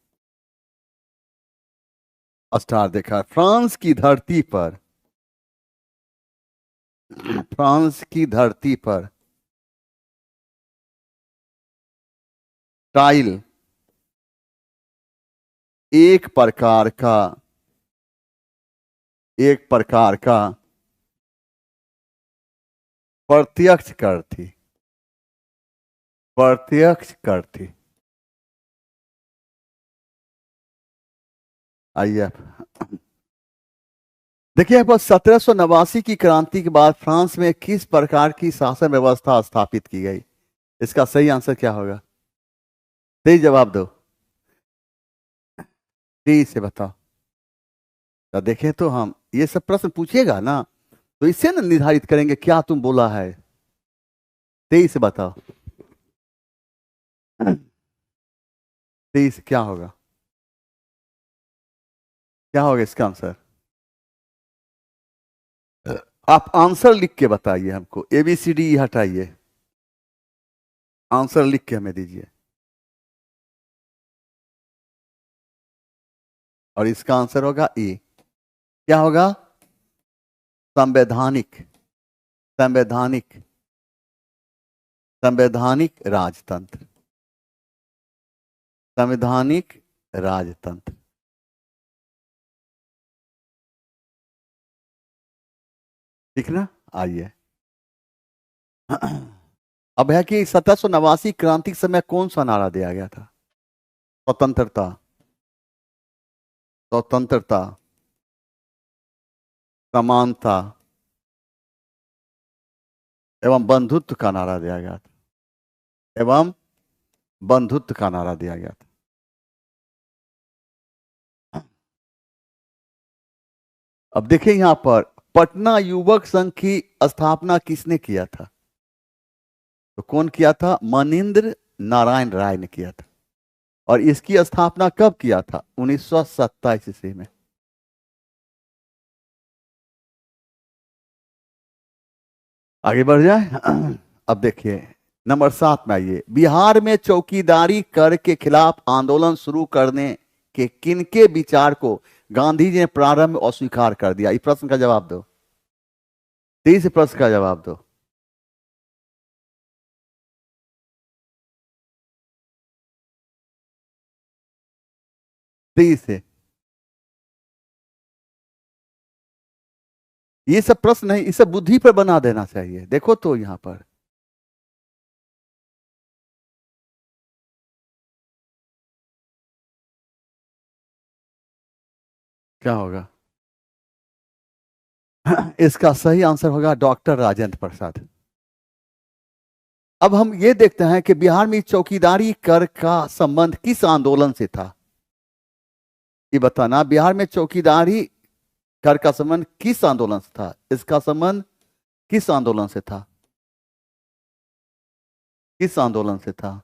S1: स्टार देखा, फ्रांस की धरती पर, फ्रांस की धरती पर टाइल एक प्रकार का प्रत्यक्ष कर थी, प्रत्यक्ष कर थी। आइए देखिए, बस 1789 की क्रांति के बाद फ्रांस में किस प्रकार की शासन व्यवस्था स्थापित की गई? इसका सही आंसर क्या होगा? सही जवाब दो, तेईस से बताओ। तो देखें, तो हम ये सब प्रश्न पूछेगा ना, तो इससे ना निर्धारित करेंगे क्या तुम बोला है। तेईस से बताओ, तेईस क्या होगा? क्या होगा इसका आंसर? आप आंसर लिख के बताइए हमको, ABCD हटाइए, आंसर लिख के हमें दीजिए। और इसका आंसर होगा ए। क्या होगा? संवैधानिक, संवैधानिक, संवैधानिक राजतंत्र, संवैधानिक राजतंत्र। ठीक ना? आइए अब है कि 1789 क्रांति के समय कौन सा नारा दिया गया था? स्वतंत्रता, स्वतंत्रता, समानता एवं बंधुत्व का नारा दिया गया था, एवं बंधुत्व का नारा दिया गया था। अब देखिए यहां पर पटना युवक संघ की स्थापना किसने किया था? तो कौन किया था? मनींद्र नारायण राय ने किया था। और इसकी स्थापना कब किया था? 1927 ईस्वी में। आगे बढ़ जाए। अब देखिए नंबर 7 में आइए, बिहार में चौकीदारी कर के खिलाफ आंदोलन शुरू करने के किनके विचार को गांधी जी ने प्रारंभ में अस्वीकार कर दिया? इस प्रश्न का जवाब दो, 30 प्रश्न का जवाब दो। तेईस से ये सब प्रश्न नहीं, इसे बुद्धि पर बना देना चाहिए। देखो तो यहां पर क्या होगा? इसका सही आंसर होगा डॉक्टर राजेंद्र प्रसाद। अब हम ये देखते हैं कि बिहार में चौकीदारी कर का संबंध किस आंदोलन से था? ये बताना, बिहार में चौकीदारी कर का संबंध किस आंदोलन से था? इसका संबंध किस आंदोलन से था? किस आंदोलन से था?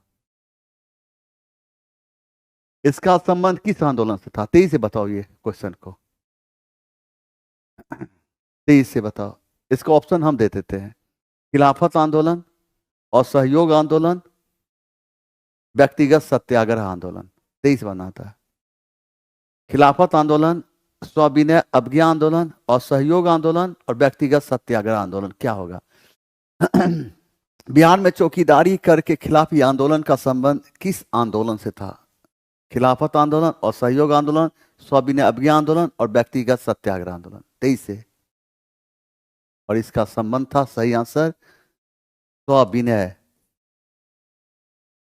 S1: इसका संबंध किस आंदोलन से था? 23 से बताओ ये क्वेश्चन को, 23 से बताओ। इसका ऑप्शन हम दे देते हैं, खिलाफत आंदोलन, असहयोग आंदोलन, व्यक्तिगत सत्याग्रह आंदोलन। 23 बनाता है, खिलाफत आंदोलन, स्वविनय अवज्ञा आंदोलन, असहयोग आंदोलन और व्यक्तिगत सत्याग्रह आंदोलन। क्या होगा? बिहार में चौकीदारी कर के खिलाफ ये आंदोलन का संबंध किस आंदोलन से था? खिलाफत आंदोलन, असहयोग आंदोलन, स्वविनय अवज्ञा आंदोलन और व्यक्तिगत सत्याग्रह आंदोलन। 23 से। और इसका संबंध था, सही आंसर, स्वविनय,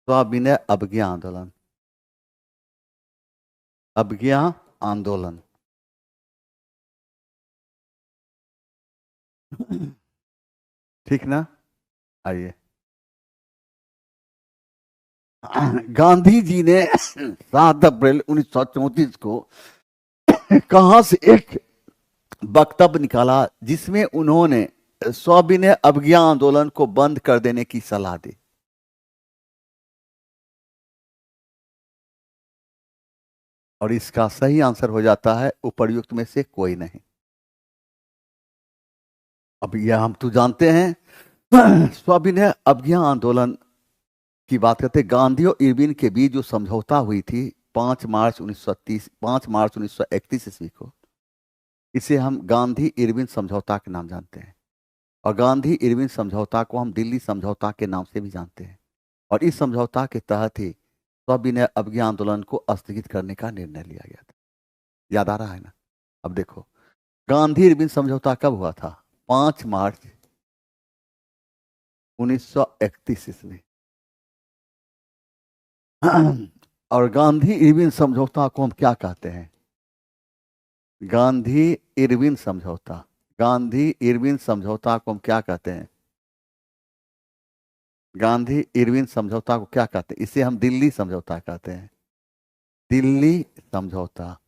S1: स्वविनय अवज्ञा आंदोलन, अवज्ञा आंदोलन। ठीक ना? आइए, गांधी जी ने 7 अप्रैल 1934 को कहां से एक वक्तव्य निकाला जिसमें उन्होंने सविनय अवज्ञा आंदोलन को बंद कर देने की सलाह दी। और इसका सही आंसर हो जाता है उपर्युक्त में से कोई नहीं। अब यह हम तो जानते हैं सविनय अवज्ञा आंदोलन की बात करते हैं। गांधी और इरविन के बीच जो समझौता हुई थी 5 मार्च 1931 ईस्वी को, इसे हम गांधी इरविन समझौता के नाम जानते हैं। और गांधी इरविन समझौता को हम दिल्ली समझौता के नाम से भी जानते हैं। और इस समझौता के तहत ही सविनय अवज्ञा आंदोलन को स्थगित करने का निर्णय लिया गया था। याद आ रहा है ना? अब देखो, गांधी इरविन समझौता कब हुआ था? 5 मार्च 1931 ईस्वी। और गांधी इरविन समझौता को हम क्या कहते हैं? गांधी इरविन समझौता। गांधी इरविन समझौता को हम क्या कहते हैं? गांधी इरविन समझौता को क्या कहते हैं? इसे हम दिल्ली समझौता कहते हैं। दिल्ली समझौता,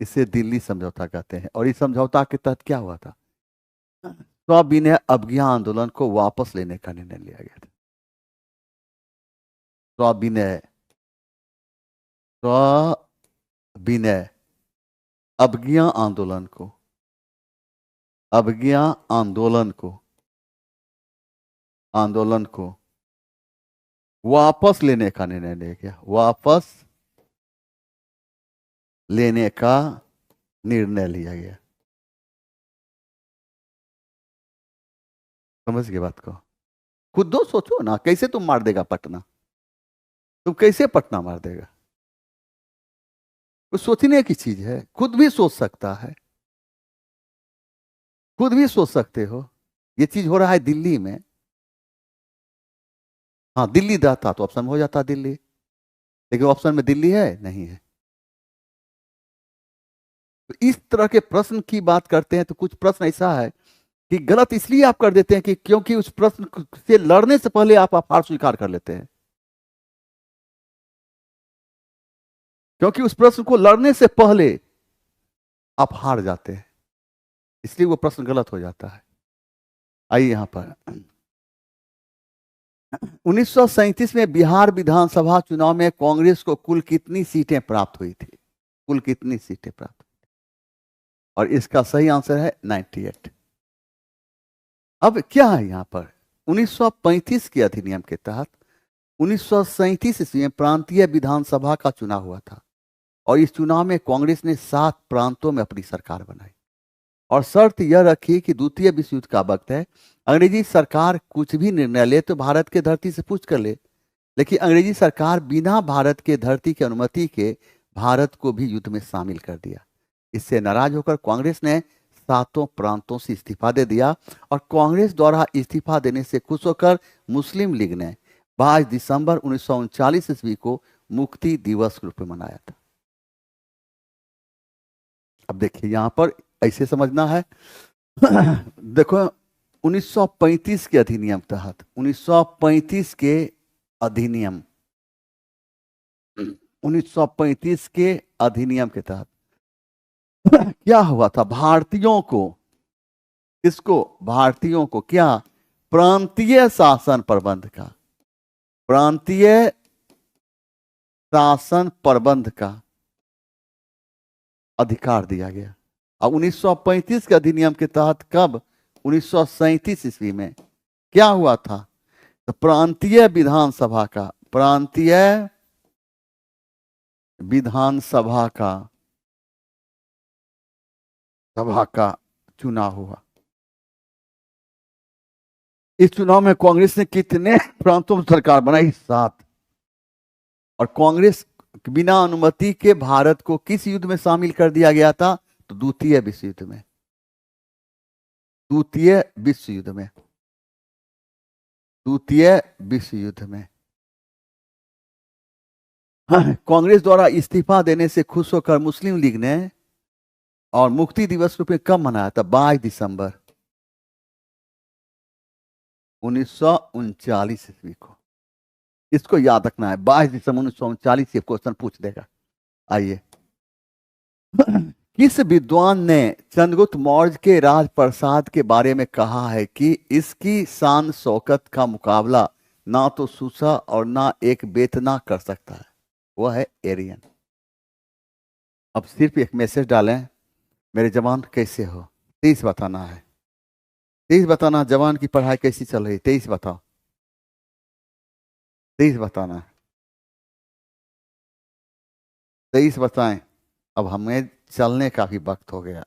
S1: इसे दिल्ली समझौता कहते हैं। और इस समझौता के तहत क्या हुआ था? सविनय अवज्ञा आंदोलन को वापस लेने का निर्णय लिया गया था। सविनय अवज्ञा आंदोलन को, अवज्ञा आंदोलन को वापस लेने का निर्णय लिया गया। वापस लेने का निर्णय लिया गया। समझ गए बात को? खुद दो सोचो ना, कैसे तुम मार देगा पटना? तुम कैसे पटना मार देगा? कुछ सोचने की चीज है। खुद भी सोच सकता है, खुद भी सोच सकते हो। ये चीज हो रहा है दिल्ली में। हाँ, दिल्ली रहता तो ऑप्शन हो जाता दिल्ली, लेकिन ऑप्शन में दिल्ली है नहीं है। तो इस तरह के प्रश्न की बात करते हैं तो कुछ प्रश्न ऐसा है कि गलत इसलिए आप कर देते हैं कि क्योंकि उस प्रश्न से लड़ने से पहले आप हार स्वीकार कर लेते हैं। क्योंकि उस प्रश्न को लड़ने से पहले आप हार जाते हैं, इसलिए वो प्रश्न गलत हो जाता है। आइए यहां पर 1937 में बिहार विधानसभा चुनाव में कांग्रेस को कुल कितनी सीटें प्राप्त हुई थी? कुल कितनी सीटें प्राप्त हुई? और इसका सही आंसर है 98। अब क्या है यहां पर? 1935 के अधिनियम के तहत 1937 ईस्वी में प्रांतीय विधानसभा का चुनाव हुआ था। और इस चुनाव में कांग्रेस ने 7 प्रांतों में अपनी सरकार बनाई। और शर्त यह रखी कि द्वितीय विश्व युद्ध का वक्त है, अंग्रेजी सरकार कुछ भी निर्णय ले तो भारत के धरती से पूछ कर ले। लेकिन अंग्रेजी सरकार बिना भारत के धरती की अनुमति के भारत को भी युद्ध में शामिल कर दिया। इससे नाराज होकर कांग्रेस ने 7 प्रांतों से इस्तीफा दे दिया। और कांग्रेस द्वारा इस्तीफा देने से खुश होकर मुस्लिम लीग ने 22 दिसंबर 1939 ईस्वी को मुक्ति दिवस के रूप में मनाया था। अब देखिए यहां पर ऐसे समझना है देखो 1935 के अधिनियम तहत 1935 के अधिनियम 1935 के अधिनियम के तहत क्या हुआ था? भारतीयों को, इसको भारतीयों को क्या? प्रांतीय शासन प्रबंध का, प्रांतीय शासन प्रबंध का अधिकार दिया गया। अब 1935 के अधिनियम के तहत कब? 1937 ईस्वी में क्या हुआ था? तो प्रांतीय विधानसभा का, प्रांतीय विधानसभा का सभा का चुनाव हुआ। इस चुनाव में कांग्रेस ने कितने प्रांतों में सरकार बनाई? 7। और कांग्रेस बिना अनुमति के भारत को किस युद्ध में शामिल कर दिया गया था? तो द्वितीय विश्व युद्ध में। द्वितीय विश्व युद्ध में, द्वितीय विश्व युद्ध में। कांग्रेस द्वारा इस्तीफा देने से खुश होकर मुस्लिम लीग ने और मुक्ति दिवस रूप में कब मनाया था? 22 दिसंबर 1939 ईस्वी को। इसको याद रखना है, 22 दिसंबर 1939 ये क्वेश्चन पूछ देगा। आइए किस विद्वान ने चंद्रगुप्त मौर्य के राजप्रसाद के बारे में कहा है कि इसकी शान शौकत का मुकाबला ना तो सूसा और ना एक बेतना कर सकता है? वह है एरियन। अब सिर्फ एक मैसेज डालें, मेरे जवान कैसे हो? 23 बताना है। 23 बताना, जवान की पढ़ाई कैसी चल रही? 23 बताओ। 23 बताना है। 23 बताएं। अब हमें चलने का भी वक्त हो गया।